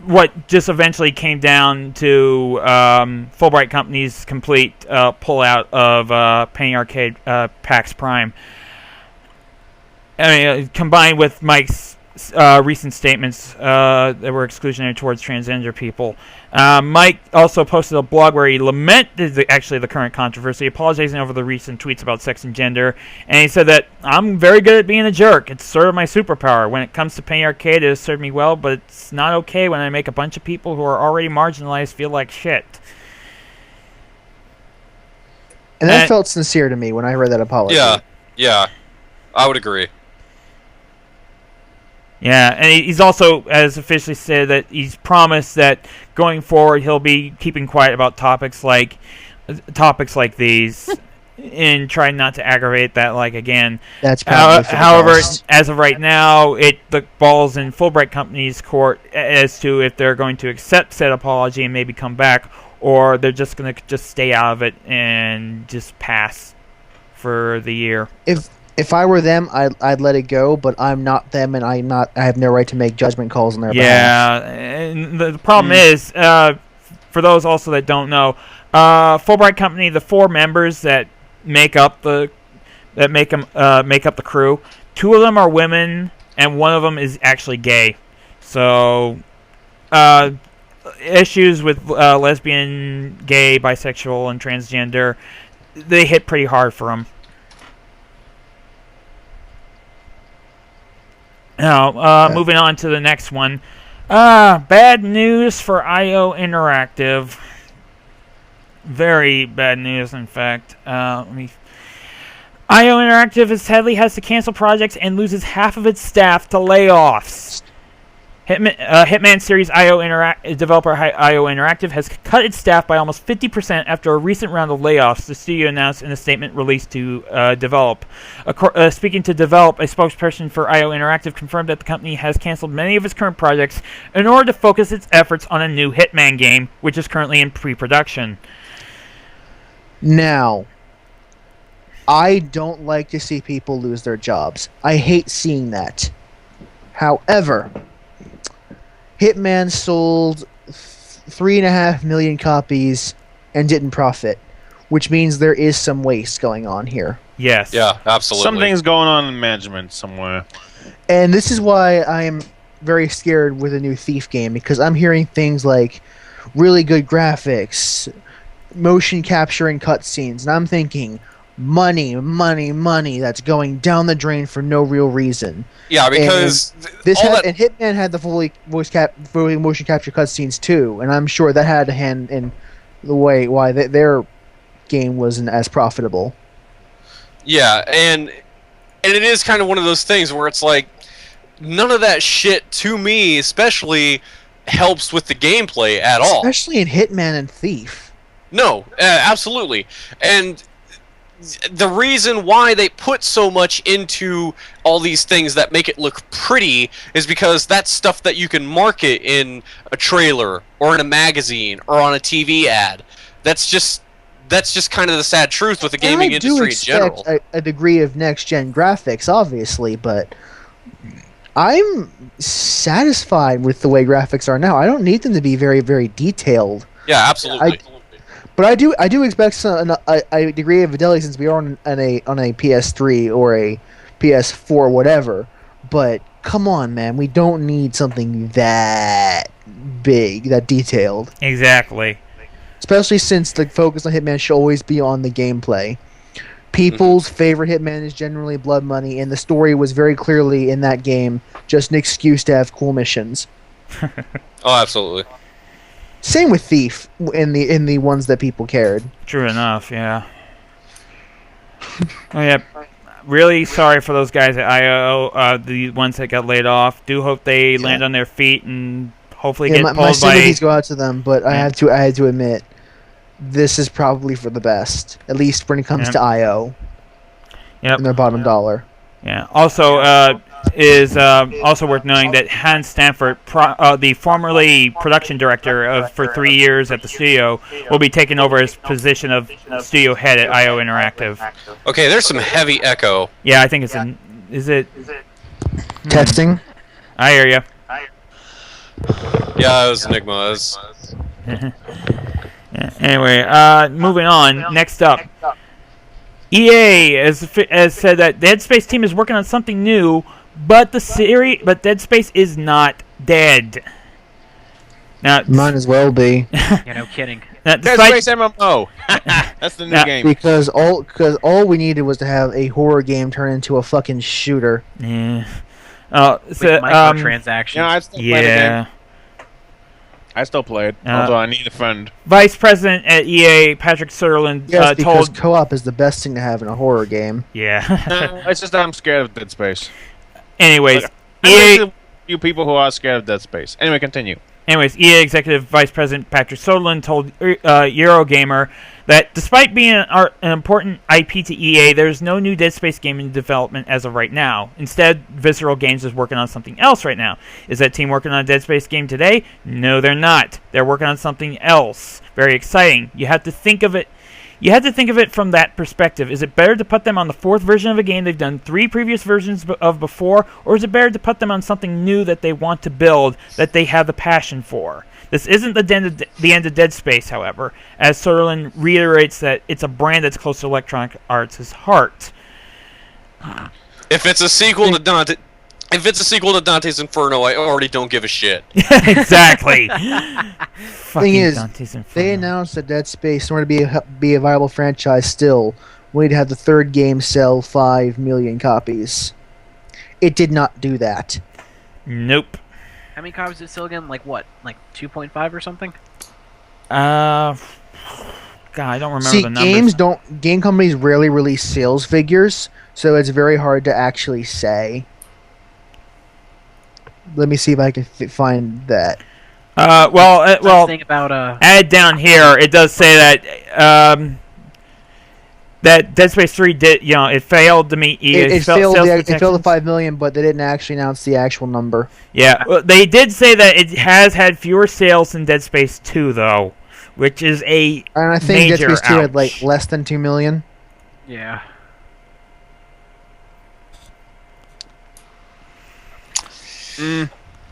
what just eventually came down to Fulbright Company's complete pullout of Penny Arcade PAX Prime. I mean, combined with Mike's recent statements that were exclusionary towards transgender people. Mike also posted a blog where he lamented the current controversy, apologizing over the recent tweets about sex and gender, and he said that, I'm very good at being a jerk. It's sort of my superpower. When it comes to Penny Arcade, it has served me well, but it's not okay when I make a bunch of people who are already marginalized feel like shit. And that felt sincere to me when I read that apology. Yeah, I would agree. Yeah, and he's also has officially said that he's promised that going forward he'll be keeping quiet about topics like these and trying not to aggravate that again. That's probably for the however, best. as of right now, the ball's in Fulbright Company's court as to if they're going to accept said apology and maybe come back, or they're just going to stay out of it and just pass for the year. If I were them, I'd let it go, but I'm not them, and I have no right to make judgment calls on their behalf. Yeah, and the problem is, for those also that don't know, Fulbright Company, the 4 members that make up the crew, 2 of them are women, and 1 of them is actually gay. So, issues with lesbian, gay, bisexual, and transgender, they hit pretty hard for them. Now, moving on to the next one. Bad news for IO Interactive. Very bad news, in fact. IO Interactive sadly has to cancel projects and loses half of its staff to layoffs. Hitman Series developer IO Interactive has cut its staff by almost 50% after a recent round of layoffs, the studio announced in a statement released to Develop. Speaking to Develop, a spokesperson for IO Interactive confirmed that the company has canceled many of its current projects in order to focus its efforts on a new Hitman game, which is currently in pre-production. Now, I don't like to see people lose their jobs. I hate seeing that. However, Hitman sold 3.5 million copies and didn't profit, which means there is some waste going on here. Yes. Yeah, absolutely. Something's going on in management somewhere. And this is why I'm very scared with a new Thief game, because I'm hearing things like really good graphics, motion capture and cutscenes, and I'm thinking money that's going down the drain for no real reason. Yeah, because and Hitman had the fully motion capture cutscenes too, and I'm sure that had a hand in the way why their game wasn't as profitable. Yeah, and it is kind of one of those things where it's like, none of that shit to me, especially, helps with the gameplay at all. Especially in Hitman and Thief. No, absolutely. And the reason why they put so much into all these things that make it look pretty is because that's stuff that you can market in a trailer or in a magazine or on a TV ad. That's just kind of the sad truth with the gaming industry in general. I do expect a degree of next-gen graphics, obviously, but I'm satisfied with the way graphics are now. I don't need them to be very, very detailed. Yeah, absolutely. But I do expect a degree of fidelity since we are on a PS3 or a PS4, whatever. But come on, man, we don't need something that big, that detailed. Exactly. Especially since the focus on Hitman should always be on the gameplay. People's favorite Hitman is generally Blood Money, and the story was very clearly in that game just an excuse to have cool missions. Oh, absolutely. Same with Thief in the ones that people cared. True enough, yeah. Oh yeah, really sorry for those guys at IO, the ones that got laid off. Do hope they land on their feet and hopefully get my pulled by. sympathies go out to them, but I had to admit, this is probably for the best, at least when it comes to IO. Yep. And their bottom dollar. Yeah. Also, is also worth knowing that Hans Stanford, the formerly production director for 3 years at the studio, will be taking over his position of studio head at IO Interactive. Okay, there's some heavy echo. Yeah, I think it's is it Testing. I hear you. Yeah, it was Enigma. Yeah, anyway, moving on. Next up, EA has said that Dead Space team is working on something new, but Dead Space is not dead. Now, Might as well be. Yeah, no kidding. Dead Space MMO. That's the new game. Because all we needed was to have a horror game turn into a fucking shooter. Yeah. With microtransactions. Yeah, I still play the game. I still play it, although I need a friend. Vice President at EA, Patrick Sutherland, Yes, because told... co-op is the best thing to have in a horror game. Yeah. It's just that I'm scared of Dead Space. Anyways, EA... You people who are scared of Dead Space. Anyway, continue. Anyways, EA Executive Vice President Patrick Sutherland told Eurogamer that despite being an important IP to EA, there's no new Dead Space game in development as of right now. Instead, Visceral Games is working on something else right now. Is that team working on a Dead Space game today? No, they're not. They're working on something else. Very exciting. You have to think of it from that perspective. Is it better to put them on the fourth version of a game they've done 3 previous versions of before, or is it better to put them on something new that they want to build, that they have the passion for? This isn't the end of Dead Space, however, as Sutherland reiterates that it's a brand that's close to Electronic Arts' heart. If it's a sequel to Dante's Inferno, I already don't give a shit. Exactly. Thing is, they announced that Dead Space, in order to be a viable franchise still, we need to have the third game sell 5 million copies. It did not do that. Nope. How many copies did it sell again? Like what? Like 2.5 or something? God, I don't remember the numbers. Game companies rarely release sales figures, so it's very hard to actually say. Let me see if I can find that. Thing about add down here, it does say that that Dead Space 3 did, it failed to meet EA's it failed the 5 million, but they didn't actually announce the actual number. Yeah, they did say that it has had fewer sales than Dead Space 2, though, which is a and I think major Dead Space 2 had ouch. less than 2 million. Yeah.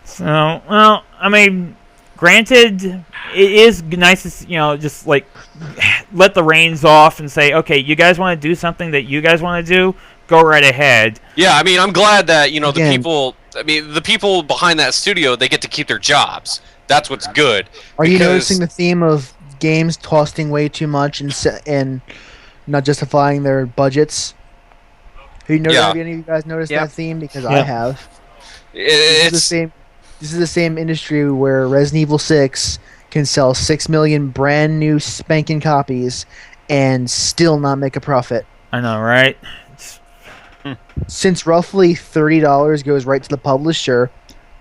So, well, I mean, granted, it is nice to, just, let the reins off and say, okay, you guys want to do something that you guys want to do? Go right ahead. Yeah, I mean, I'm glad that, the people behind that studio, they get to keep their jobs. That's what's good. Are you noticing the theme of games costing way too much and not justifying their budgets? Have any of you guys noticed that theme? Because I have. This is the same industry where Resident Evil 6 can sell 6 million brand new spanking copies and still not make a profit. I know, right? since roughly $30 goes right to the publisher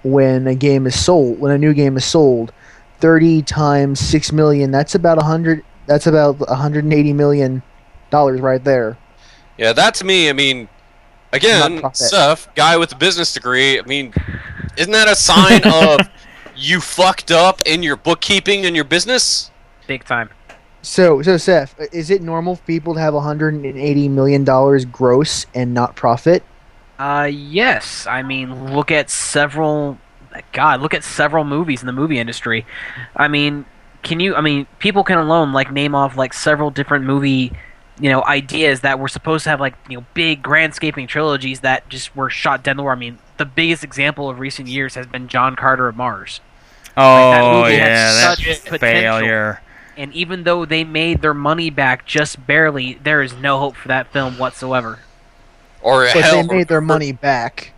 when a game is sold, when a new game is sold, 30 times 6 million, that's about 180 million dollars right there. Yeah, that to me, I mean, again, Seth, guy with a business degree, I mean, isn't that a sign of you fucked up in your bookkeeping and your business? Big time. So Seth, is it normal for people to have $180 million gross and not profit? Yes. I mean, look at several movies in the movie industry. I mean, people can alone name off several different movie, ideas that were supposed to have big grandscaping trilogies that just were shot dead in the water. I mean, the biggest example of recent years has been John Carter of Mars. Oh, that's failure. And even though they made their money back just barely, there is no hope for that film whatsoever. They made their money back.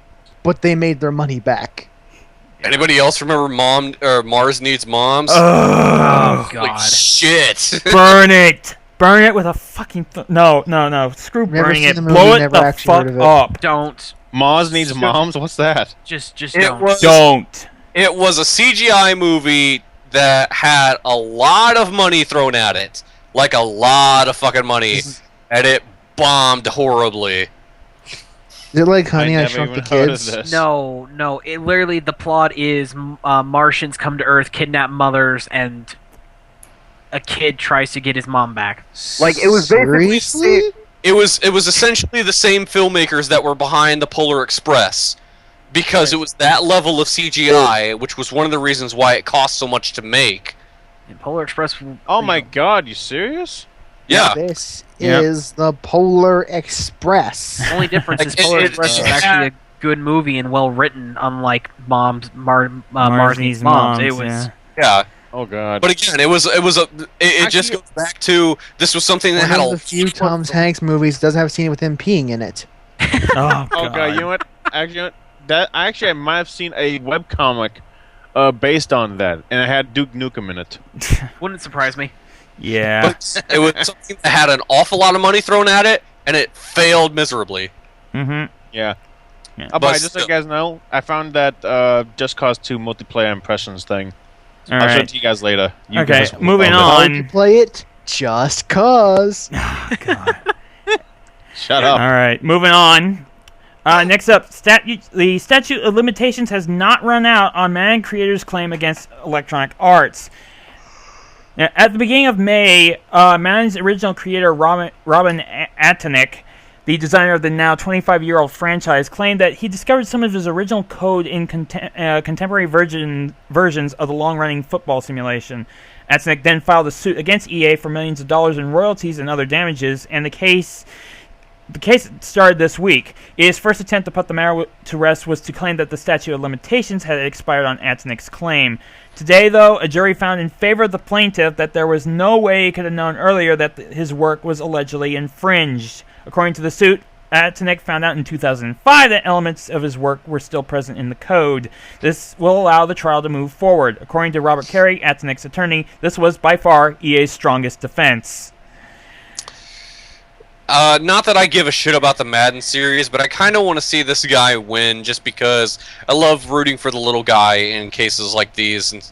Anybody else remember Mars Needs Moms? Oh, God. Like, shit. Burn it! Burn it with a fucking... No. Screw burning it. Blow it the fuck up. Don't. Mars Needs Moms? What's that? Just don't. Don't. It was a CGI movie that had a lot of money thrown at it. Like a lot of fucking money. And it bombed horribly. Is it like Honey, I Shrunk the Kids? No. It literally, the plot is Martians come to Earth, kidnap mothers, and a kid tries to get his mom back. It was basically... It was essentially the same filmmakers that were behind the Polar Express. Because it was that level of CGI, which was one of the reasons why it cost so much to make. And Polar Express... Oh my god, you serious? Yeah. This is the Polar Express. The only difference is Polar Express is actually a good movie and well written, unlike Mars Needs Moms. It was... Yeah. Oh god. But again, it just goes back to, this was something that had one of the few Tom Hanks movies doesn't have a scene with him peeing in it. Oh god. You know what? Actually, I might have seen a webcomic based on that, and it had Duke Nukem in it. Wouldn't surprise me. Yeah. But it was something that had an awful lot of money thrown at it, and it failed miserably. Mm-hmm. Yeah. But just so you guys know, I found that Just Cause 2 multiplayer impressions thing. I'll show it to you guys later. Moving on. You play it Just Cause. Oh, God. Shut up. All right, moving on. Next up, the statute of limitations has not run out on Madden creators' claim against Electronic Arts. Now, at the beginning of May, Madden's original creator, Robin Atanick, the designer of the now 25-year-old franchise, claimed that he discovered some of his original code in contemporary versions of the long-running football simulation. Atanick then filed a suit against EA for millions of dollars in royalties and other damages, and the case started this week. EA's first attempt to put the matter to rest was to claim that the statute of limitations had expired on Atanick's claim. Today, though, a jury found in favor of the plaintiff that there was no way he could have known earlier that his work was allegedly infringed. According to the suit, Atanick found out in 2005 that elements of his work were still present in the code. This will allow the trial to move forward. According to Robert Carey, Atanick's attorney, this was by far EA's strongest defense. Not that I give a shit about the Madden series, but I kind of want to see this guy win just because I love rooting for the little guy in cases like these. And,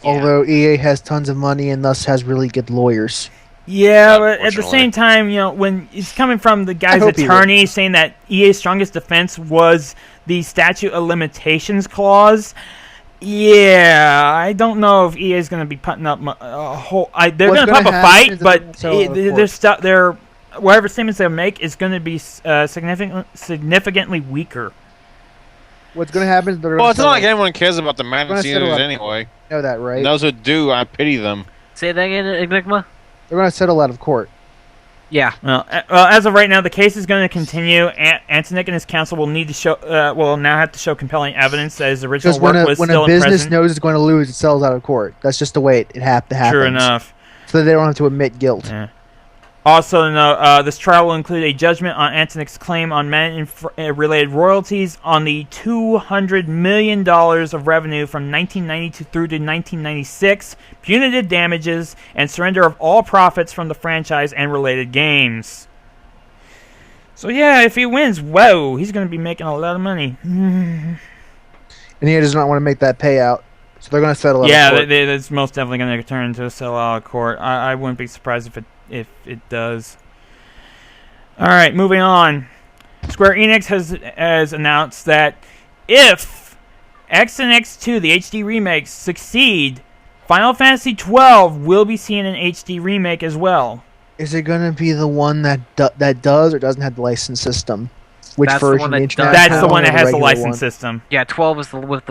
Although EA has tons of money and thus has really good lawyers. Yeah, but at the same time, when it's coming from the guy's attorney saying that EA's strongest defense was the statute of limitations clause, yeah, I don't know if EA is going to be putting up a whole... they're going to put up a fight, but they're whatever statements they make is going to be significantly weaker. What's going to happen is it's not like anyone cares about the Madden series anyway. You know that, right? And those who do, I pity them. Say that again, Enigma? They're going to settle out of court. Yeah. Well, as of right now, the case is going to continue. Atanick and his counsel will need to show, now have to show compelling evidence that his original work was still in present. When a business knows it's going to lose, it settles out of court. That's just the way it happens. True enough. So they don't have to admit guilt. Yeah. Also, this trial will include a judgment on Atanick's claim on Madden-related royalties on the $200 million of revenue from 1992 through to 1996, punitive damages, and surrender of all profits from the franchise and related games. So yeah, if he wins, whoa, he's going to be making a lot of money. And he does not want to make that payout, so they're going to settle out Yeah, of court. it's most definitely going to turn into a sell out of court. I wouldn't be surprised if it does. All right, moving on. Square Enix has announced that if X and X2, the HD remakes, succeed, Final Fantasy XII will be seeing an HD remake as well. Is it going to be the one that does or doesn't have the license system? Which That's the version? one that international does. That's the one that or has the regular license one? system. Yeah, 12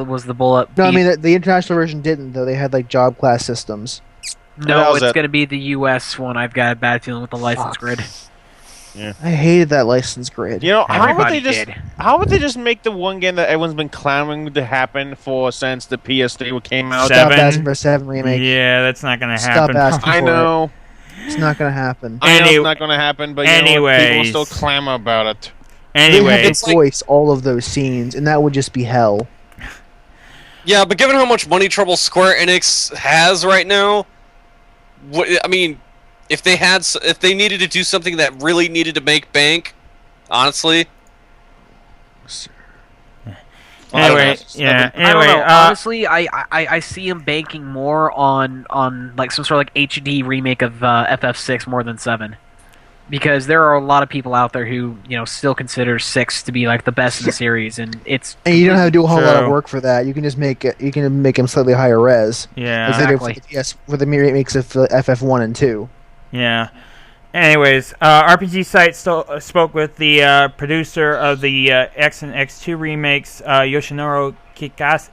was the bullet. No, I mean the international version didn't though. They had like job class systems. That No, was it's it. going to be the US one. I've got a bad feeling with the license Fuck. grid. I hated that license grid. You know, Everybody did. how would they just make the one game that everyone's been clamoring to happen for since the PS3 came out? Seven. Stop asking for a 7 remake. Yeah, that's not going to Stop happen. asking. I know. It's not going to happen. I know Any- it's not going to happen, but you know what? People anyways. still clamor about it. They Anyway, have to voice all of those scenes, and that would just be hell. Yeah, but given how much money trouble Square Enix has right now, I mean, if they needed to do something that really needed to make bank, honestly, anyway, yeah. I don't Anyway, know. Honestly, I see him banking more on like some sort of like HD remake of FF6 more than 7, because there are a lot of people out there who still consider 6 to be like the best in the series, and it's And you don't have to do a whole lot of True. work for that. You can just make it. You can make them slightly higher res. yeah. As they did Exactly. for the remakes of FF1 and 2. Yeah. Anyways, RPG Site spoke with the producer of the X and X2 remakes, Yoshinori Kitase,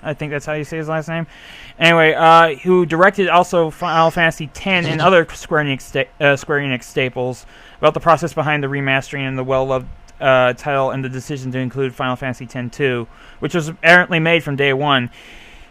I think that's how you say his last name. Anyway, who directed also Final Fantasy X and other Square Enix staples, about the process behind the remastering and the well-loved title and the decision to include Final Fantasy X-2, which was apparently made from day one.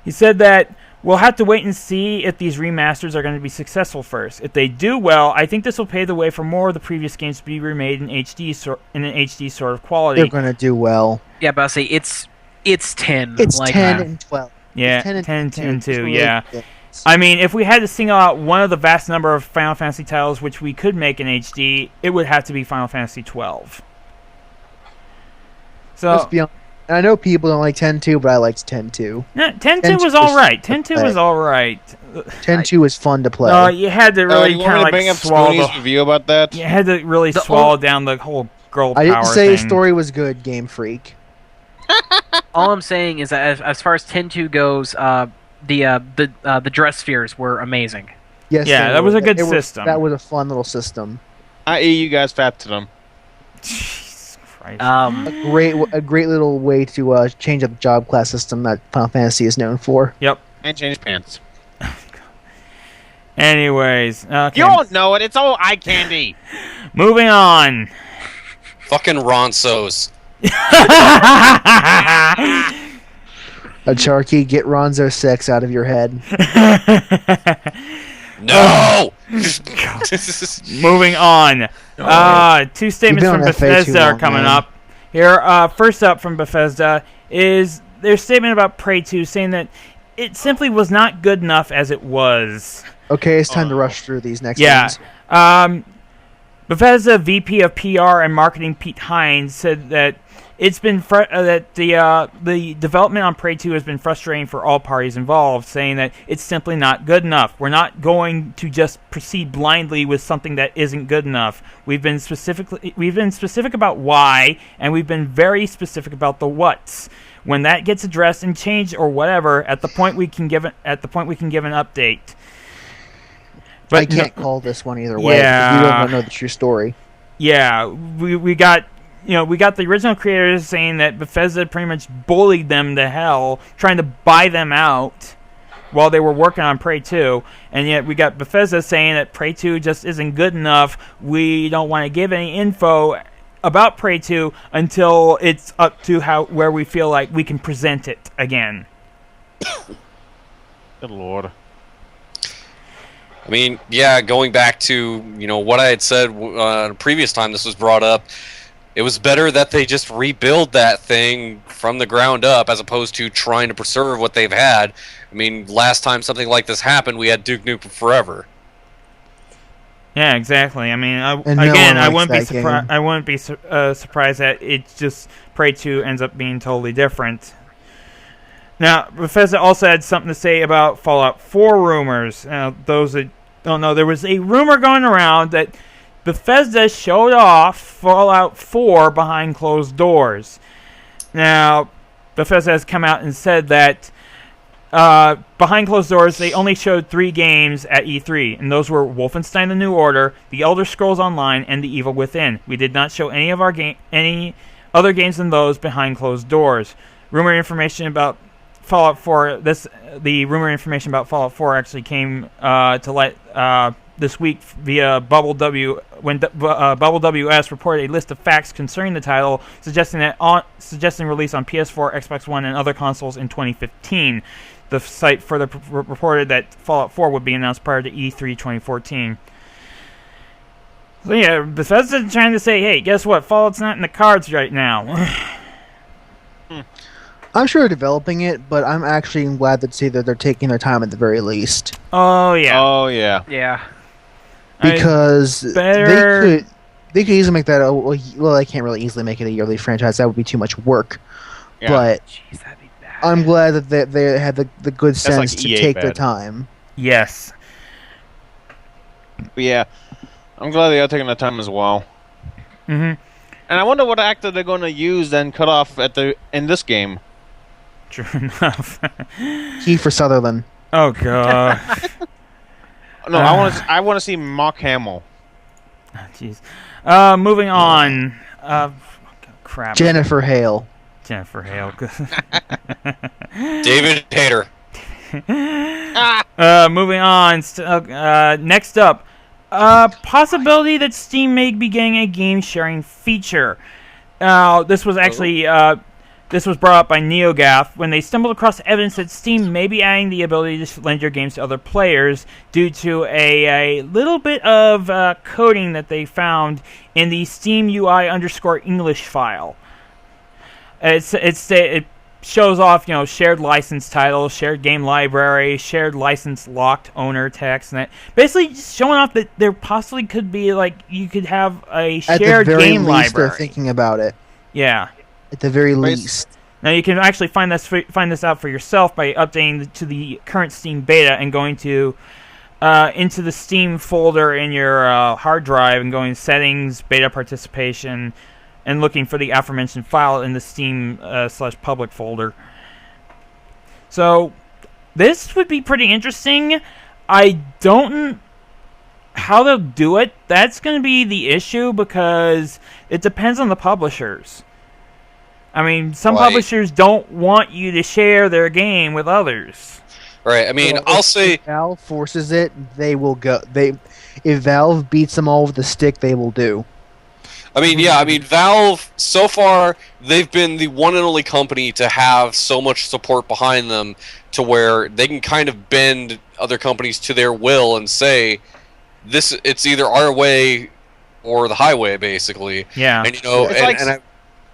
He said that we'll have to wait and see if these remasters are going to be successful first. If they do well, I think this will pave the way for more of the previous games to be remade in in an HD sort of quality. They're going to do well. yeah, but I say it's 10. It's like, 10 and 12. Yeah, It's 10 and 10 and 2, It's really yeah. good. I mean, if we had to single out one of the vast number of Final Fantasy titles which we could make in HD, it would have to be Final Fantasy 12. Let's So, be honest. I know people don't like 10-2, but I liked 10-2. 10-2 was alright. 10-2 was alright. 10-2 is fun to play. No, you had to really you want kind me of to bring like up swallow Spoonie's the... review about that? You had to really The swallow down the whole girl I power didn't say thing. the story was good, Game Freak. all I'm saying is that as far as 10-2 goes, the dress spheres were amazing. Yes, Yeah, they that was were. a good They were- system. That was a fun little system. I.e., you guys fat to them. Jesus Christ. A great little way to change up the job class system that Final Fantasy is known for. And change pants. Anyways, okay. You don't know it. It's all eye candy. Moving on. fucking Ronsos. Charky, get Ronzo 6 out of your head. No. Moving on. Two statements been from on that phase too Bethesda are long, coming man. up. Here, first up from Bethesda is their statement about Prey 2, saying that it simply was not good enough as it was. Okay, it's time to rush through these next Yeah. ones. Bethesda VP of PR and Marketing Pete Hines said that it's been that the development on Prey 2 has been frustrating for all parties involved, saying that it's simply not good enough. We're not going to just proceed blindly with something that isn't good enough. We've been specific about why, and we've been very specific about the what's. When that gets addressed and changed or whatever, at the point we can give an update. But I can't call this one either way. Yeah. We don't know the true story. Yeah, we got the original creators saying that Bethesda pretty much bullied them to hell, trying to buy them out while they were working on Prey 2, and yet we got Bethesda saying that Prey 2 just isn't good enough. We don't want to give any info about Prey 2 until it's up to where we feel like we can present it again. Good lord. I mean, yeah, going back to, what I had said a previous time this was brought up, it was better that they just rebuild that thing from the ground up as opposed to trying to preserve what they've had. I mean, last time something like this happened, we had Duke Nukem Forever. Yeah, exactly. I mean, And no one I likes wouldn't be that game. surprised. I wouldn't be surprised that it just Prey 2 ends up being totally different. Now, Bethesda also had something to say about Fallout 4 rumors. Those that don't know, there was a rumor going around that Bethesda showed off Fallout 4 behind closed doors. Now, Bethesda has come out and said that behind closed doors, they only showed 3 games at E3, and those were Wolfenstein: The New Order, The Elder Scrolls Online, and The Evil Within. We did not show any other games than those behind closed doors. Rumor information about Fallout 4. The rumor information about Fallout 4 actually came to light this week via Bubble W when Bubble WS reported a list of facts concerning the title, suggesting release on PS4, Xbox One, and other consoles in 2015. The site further reported that Fallout 4 would be announced prior to E3 2014. So yeah, Bethesda trying to say, hey, guess what? Fallout's not in the cards right now. I'm sure they're developing it, but I'm actually glad to see that they're taking their time at the very least. Oh yeah. Oh yeah. Yeah. Because better- they could easily make that. Well, they can't really easily make it a yearly franchise. That would be too much work. Yeah. But Jeez, that'd be bad. I'm glad that they had the good sense like to EA take their bad. time. Yes. But yeah, I'm glad they are taking their time as well. Mm-hmm. And I wonder what actor they're going to use then cut off in this game. True enough. Kiefer Sutherland. Oh god. No, I want to see Mark Hamill. Jeez. Moving on. Crap. Jennifer Hale. Jennifer Hale. David Hayter. Moving on. Next up. Possibility that Steam may be getting a game sharing feature. This was actually this was brought up by NeoGAF when they stumbled across evidence that Steam may be adding the ability to lend your games to other players due to a little bit of coding that they found in the Steam UI _English file. It shows off, shared license title, shared game library, shared license locked owner text, and that basically just showing off that there possibly could be you could have a shared At the very game least, library. they're thinking about it. Yeah. At the very least. Now you can actually find this out for yourself by updating to the current Steam beta and going to into the Steam folder in your hard drive and going settings, beta participation, and looking for the aforementioned file in the Steam /public folder. So this would be pretty interesting. I don't how they'll do it. That's going to be the issue because it depends on the publishers. I mean, some publishers don't want you to share their game with others. Right. I mean, Well, I'll say if Valve forces it, they will go. If Valve beats them all with the stick, they will do. I mean, Valve, so far, they've been the one and only company to have so much support behind them to where they can kind of bend other companies to their will and say, it's either our way or the highway, basically. Yeah. And,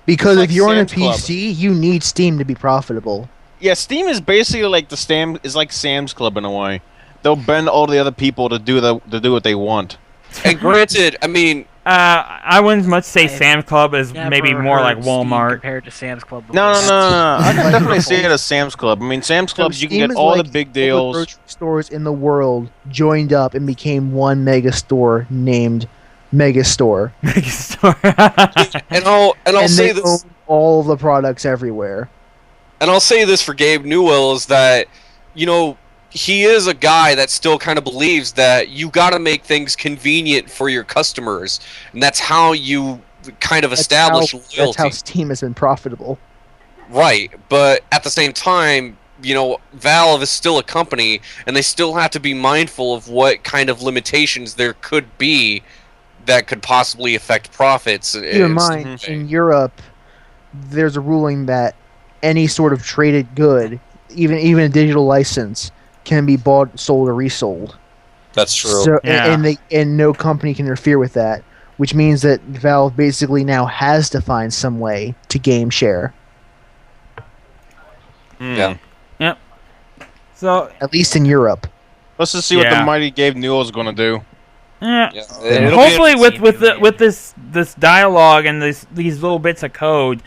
Because if you're on a Sam's Club. PC, you need Steam to be profitable. Yeah, Steam is basically like like Sam's Club in a way. They'll bend all the other people to do what they want. and granted, I mean, I wouldn't much say I've Sam's Club is maybe Never more like heard Steam Walmart. compared to Sam's Club. No. before. I can definitely see it as Sam's Club. I mean, Sam's Club, you can Steam get is all like the big all deals. the grocery stores in the world joined up and became one mega store named Megastore. and I'll And say they this. own all the products everywhere. And I'll say this for Gabe Newell is that, he is a guy that still kind of believes that you got to make things convenient for your customers, and that's how you kind of establish loyalty. That's how Steam has been profitable. Right, but at the same time, Valve is still a company, and they still have to be mindful of what kind of limitations there could be that could possibly affect profits. Keep in mind, in Europe, there's a ruling that any sort of traded good, even a digital license, can be bought, sold, or resold. That's true. So, Yeah. and no company can interfere with that, which means that Valve basically now has to find some way to game share, Yeah. So at least in Europe. Let's just see what Yeah. the mighty Gabe Newell is going to do. Yeah. It'll be Hopefully, interesting. with this dialogue and these little bits of code,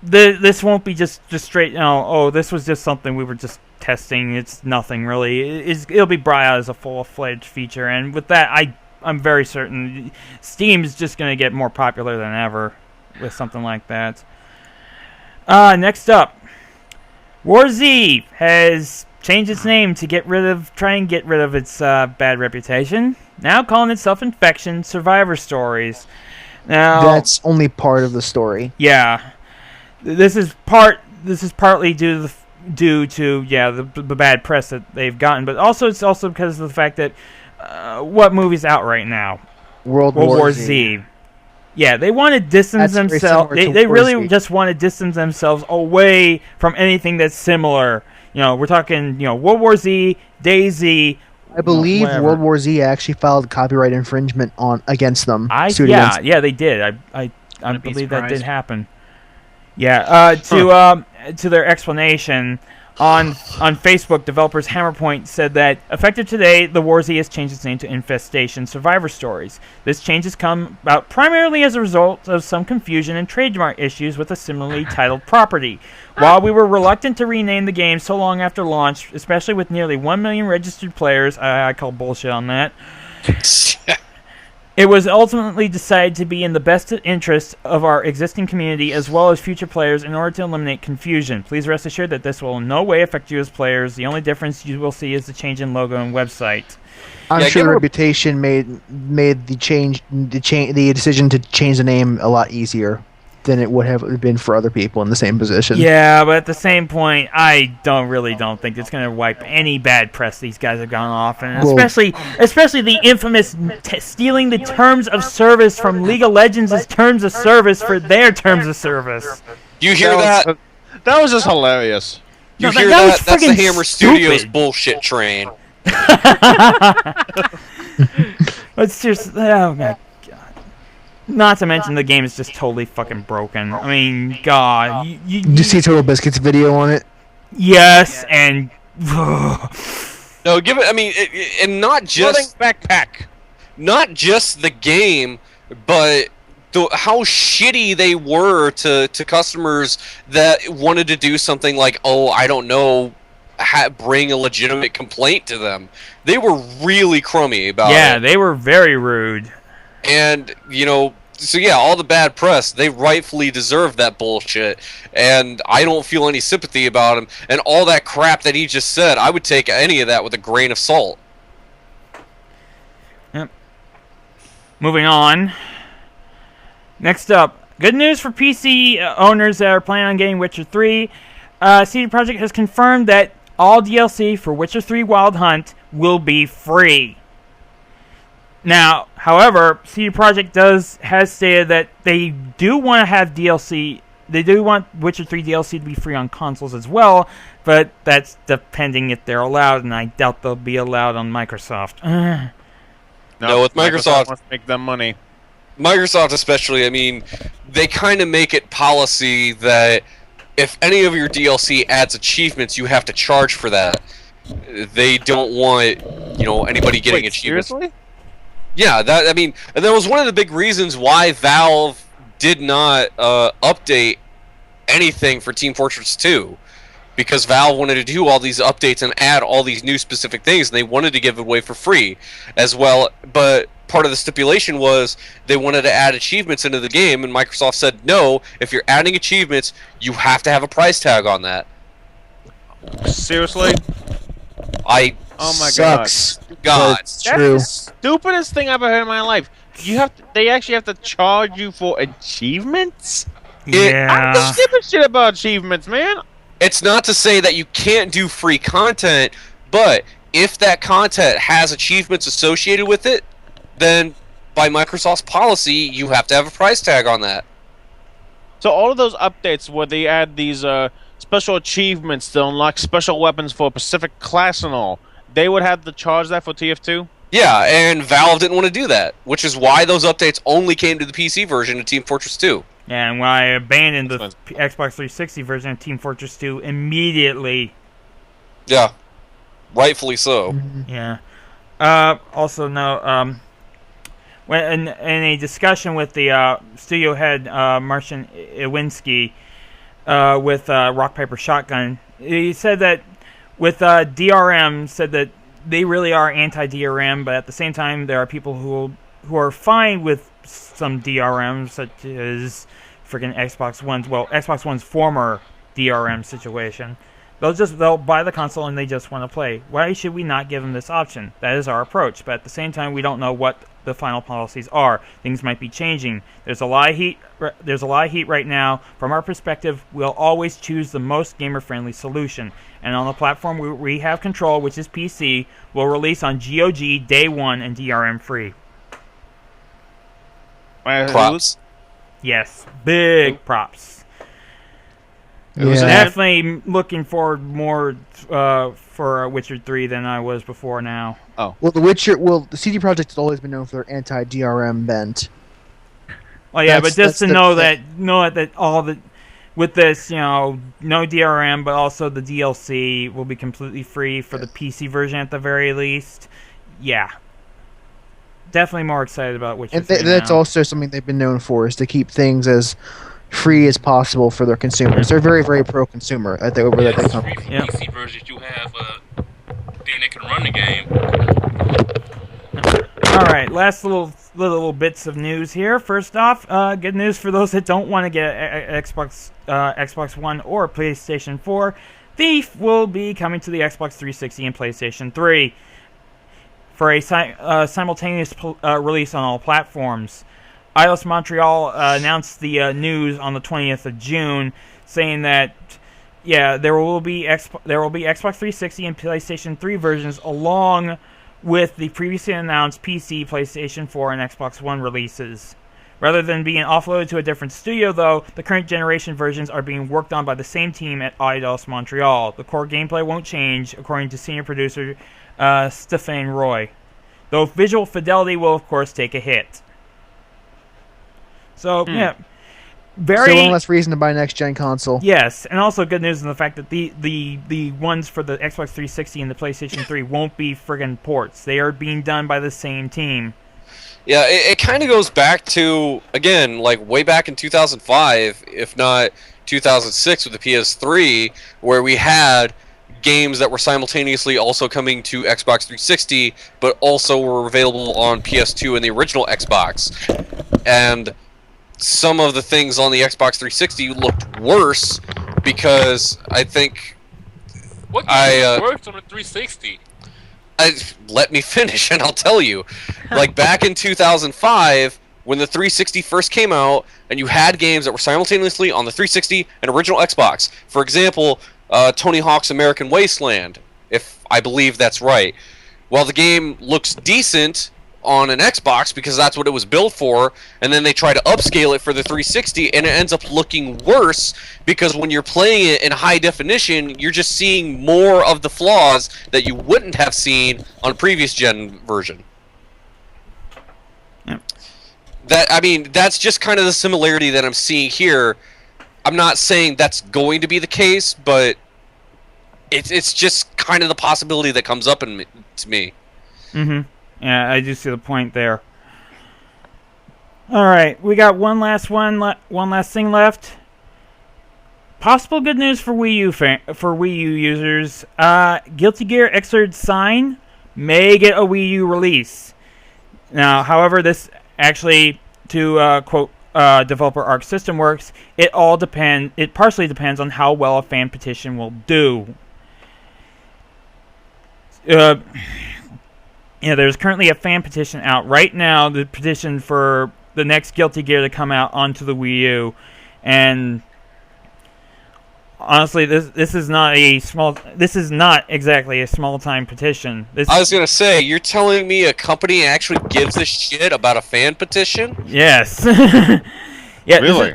this won't be just straight. Oh, this was just something we were just testing. It's nothing really. It'll be brought out as a full-fledged feature, and with that, I'm very certain Steam is just going to get more popular than ever with something like that. Next up, War Z has changed its name to try and get rid of its bad reputation. Now calling itself Infection Survivor Stories. Now That's only part of the story. yeah, this is partly due to the bad press that they've gotten, but it's also because of the fact that what movie's out right now? World War Z. Yeah, they want to distance That's very themselves. similar to They War really Z. just want to distance themselves away from anything that's similar. We're talking, World War Z, DayZ. I believe whatever. World War Z actually filed copyright infringement against them. Sued Yeah, against them. yeah, they did. I Wouldn't be believe that did surprised. happen. Yeah. To their explanation on Facebook, developers Hammerpoint said that effective today, the War Z has changed its name to Infestation Survivor Stories. This change has come about primarily as a result of some confusion and trademark issues with a similarly titled property. While we were reluctant to rename the game so long after launch, especially with nearly 1 million registered players, I call bullshit on that. It was ultimately decided to be in the best interest of our existing community as well as future players in order to eliminate confusion. Please rest assured that this will in no way affect you as players. The only difference you will see is the change in logo and website. I'm Yeah, sure give her- Reputation made the decision to change the name a lot easier than it would have been for other people in the same position. Yeah, but at the same point, I don't think it's going to wipe any bad press these guys have gone off, and Well- especially the infamous stealing the terms of service from League of Legends' terms of service for their terms of service. You hear that? That was just hilarious. You No, hear that was that? That's the friggin' Hammer Studios stupid. bullshit train. It's just, oh my god. Not to mention the game is just totally fucking broken. I mean, God. Did you see Total Biscuits video on it? Yes, and... No, give it. I mean, and not just backpack. not just the game, but how shitty they were to customers that wanted to do something like, oh, I don't know, bring a legitimate complaint to them. They were really crummy about it. yeah, they were very rude. And, so yeah, all the bad press, they rightfully deserve that bullshit. And I don't feel any sympathy about him. And all that crap that he just said, I would take any of that with a grain of salt. Yep. Moving on. Next up, good news for PC owners that are planning on getting Witcher 3. CD Projekt has confirmed that all DLC for Witcher 3 Wild Hunt will be free. Now, however, CD Projekt has stated that they do want to have DLC. They do want Witcher 3 DLC to be free on consoles as well, but that's depending if they're allowed, and I doubt they'll be allowed on Microsoft. No, with Microsoft wants to make them money. Microsoft especially, I mean, they kind of make it policy that if any of your DLC adds achievements, you have to charge for that. They don't want, anybody getting Wait, achievements. seriously? Yeah, and that was one of the big reasons why Valve did not update anything for Team Fortress 2. Because Valve wanted to do all these updates and add all these new specific things, and they wanted to give it away for free as well. But part of the stipulation was they wanted to add achievements into the game, and Microsoft said, no, if you're adding achievements, you have to have a price tag on that. Seriously? Oh my Sucks. God. It's That's true. the stupidest thing I've ever heard in my life. They actually have to charge you for achievements? I Yeah. don't give a shit about achievements, man. It's not to say that you can't do free content, but if that content has achievements associated with it, then by Microsoft's policy, you have to have a price tag on that. So all of those updates where they add these special achievements to unlock special weapons for a specific class and all, they would have to charge that for TF2? Yeah, and Valve didn't want to do that, which is why those updates only came to the PC version of Team Fortress 2. Yeah, and when I abandoned the Xbox 360 version of Team Fortress 2 immediately. Yeah, rightfully so. Yeah. Also, no. When in a discussion with the studio head Marcin Iwinski with Rock Paper Shotgun, he said that with DRM, said that they really are anti-DRM, but at the same time, there are people who are fine with some DRM, such as freaking Xbox One's former DRM situation. They'll buy the console and they just want to play. Why should we not give them this option? That is our approach. But at the same time, we don't know what the final policies are. Things might be changing. There's a lot of heat. There's a lot of heat right now. From our perspective, we'll always choose the most gamer-friendly solution. And on the platform we have control, which is PC, we'll release on GOG day one and DRM free. Props. Yes, big props. Yeah. Definitely looking forward more for Witcher 3 than I was before now. Oh. Well, the CD Projekt has always been known for their anti-DRM bent. Well, yeah, That's- but just that's to the know thing. that all the with this, no DRM, but also the DLC will be completely free for the PC version at the very least. Yeah. Definitely more excited about Witcher And 3 that's now. also something they've been known for, is to keep things as free as possible for their consumers. They're very, very pro-consumer at the over Yeah, that they it's come. free for Yep. PC versions. You have thing that can run the game. All right, last little bits of news here. First off, good news for those that don't want to get Xbox One or PlayStation 4. Thief will be coming to the Xbox 360 and PlayStation 3 for a simultaneous release on all platforms. Eidos Montreal announced the news on the 20th of June, saying that there will be Xbox 360 and PlayStation 3 versions along with the previously announced PC, PlayStation 4, and Xbox One releases. Rather than being offloaded to a different studio, though, the current generation versions are being worked on by the same team at Eidos Montreal. The core gameplay won't change, according to senior producer Stéphane Roy, though visual fidelity will, of course, take a hit. So, yeah. Very So one less reason to buy a next-gen console. Yes, and also good news in the fact that the ones for the Xbox 360 and the PlayStation 3 won't be friggin' ports. They are being done by the same team. Yeah, it kind of goes back to, again, like way back in 2005, if not 2006 with the PS3, where we had games that were simultaneously also coming to Xbox 360, but also were available on PS2 and the original Xbox. And some of the things on the Xbox 360 looked worse because I think What game works on a 360? let me finish and I'll tell you. Like back in 2005, when the 360 first came out, and you had games that were simultaneously on the 360 and original Xbox. For example, Tony Hawk's American Wasteland, if I believe that's right. Well, the game looks decent on an Xbox because that's what it was built for, and then they try to upscale it for the 360, and it ends up looking worse because when you're playing it in high definition, you're just seeing more of the flaws that you wouldn't have seen on a previous gen version. Yep. That's just kind of the similarity that I'm seeing here. I'm not saying that's going to be the case, but it's just kind of the possibility that comes up to me. Mm-hmm. Yeah, I do see the point there. All right, we got one last thing left. Possible good news for Wii U users. Guilty Gear Xrd Sign may get a Wii U release. Now, however, this actually, to quote developer Arc System Works, it partially depends on how well a fan petition will do. There's currently a fan petition out right now, the petition for the next Guilty Gear to come out onto the Wii U, and honestly, this is not exactly a small time petition. I was gonna say, you're telling me a company actually gives a shit about a fan petition? Yes. Yeah, Really?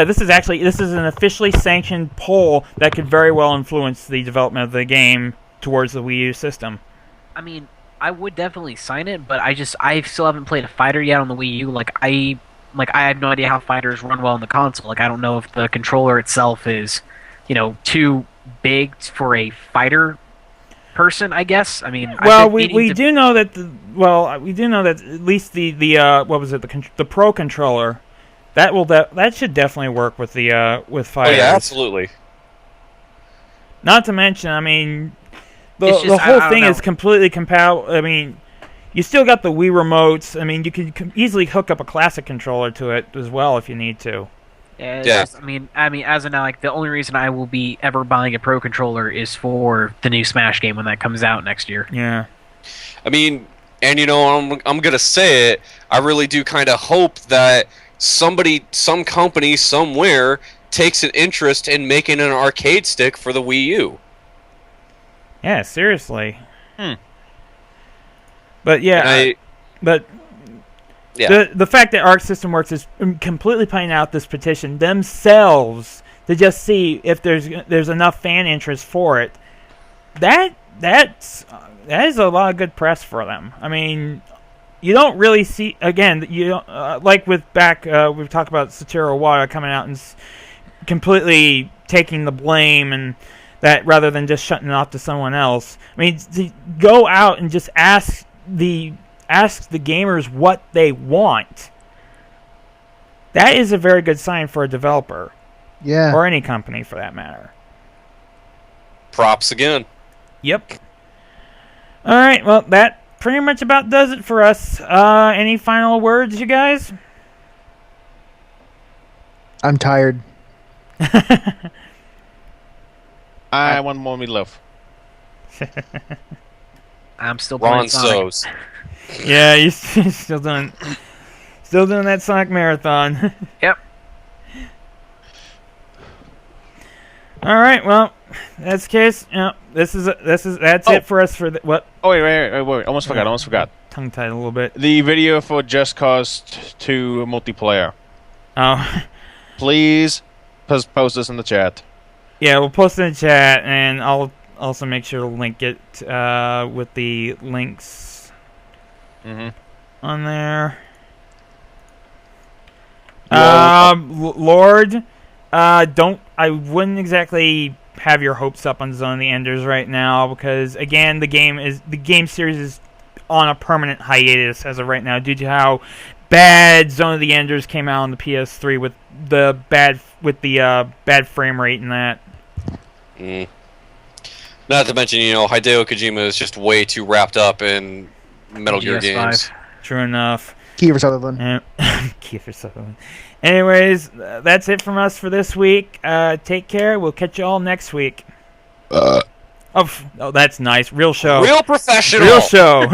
This is an officially sanctioned poll that could very well influence the development of the game towards the Wii U system. I mean, I would definitely sign it, but I still haven't played a fighter yet on the Wii U. I have no idea how fighters run well on the console. I don't know if the controller itself is, too big for a fighter person, I guess. I mean, Well, I've been meaning we to- do know that we do know that at least the what was it, the Pro controller, that should definitely work with the with Oh fighters. yeah, absolutely. Not to mention, I mean, It's the just- I whole don't thing know. is completely compatible. I mean, you still got the Wii remotes. I mean, you could easily hook up a classic controller to it as well if you need to. Yeah, it's Yeah. just- I mean, as of now, like the only reason I will be ever buying a Pro controller is for the new Smash game when that comes out next year. Yeah. I mean, and I'm gonna say it. I really do kind of hope that some company, somewhere takes an interest in making an arcade stick for the Wii U. Yeah, seriously. But yeah, And but Yeah. the fact that Arc System Works is completely putting out this petition themselves to just see if there's enough fan interest for it. That is a lot of good press for them. I mean, you don't really see again. You don't like with we've talked about Satoru Iwata coming out and completely taking the blame and that rather than just shutting it off to someone else. I mean, to go out and just ask the gamers what they want. That is a very good sign for a developer Yeah. or any company for that matter. Props again. Yep. All right. Well, that pretty much about does it for us. Any final words, you guys? I'm tired. I want more meatloaf. I'm still playing Ron Sonic. So's. Yeah, you're still doing that Sonic Marathon. Yep. All right. Well, that's the case. That's it for us for what Oh wait! Almost forgot. tongue tied a little bit. The video for Just Cause 2 multiplayer. Oh. Please post this in the chat. Yeah, we'll post it in the chat, and I'll also make sure to link it with the links on there. Lord, I wouldn't exactly have your hopes up on Zone of the Enders right now because again, the game series is on a permanent hiatus as of right now due to how bad Zone of the Enders came out on the PS3 with the bad frame rate and that. Not to mention, Hideo Kojima is just way too wrapped up in Metal Gear PS5. games. True enough. Kiefer Sutherland. Kiefer Sutherland. Anyways, that's it from us for this week. Take care. We'll catch you all next week. Oh, that's nice. Real show. Real professional. Real show.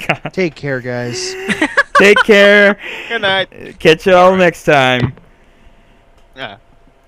God. Take care, guys. Take care. Good night. Catch you all next time. Yeah.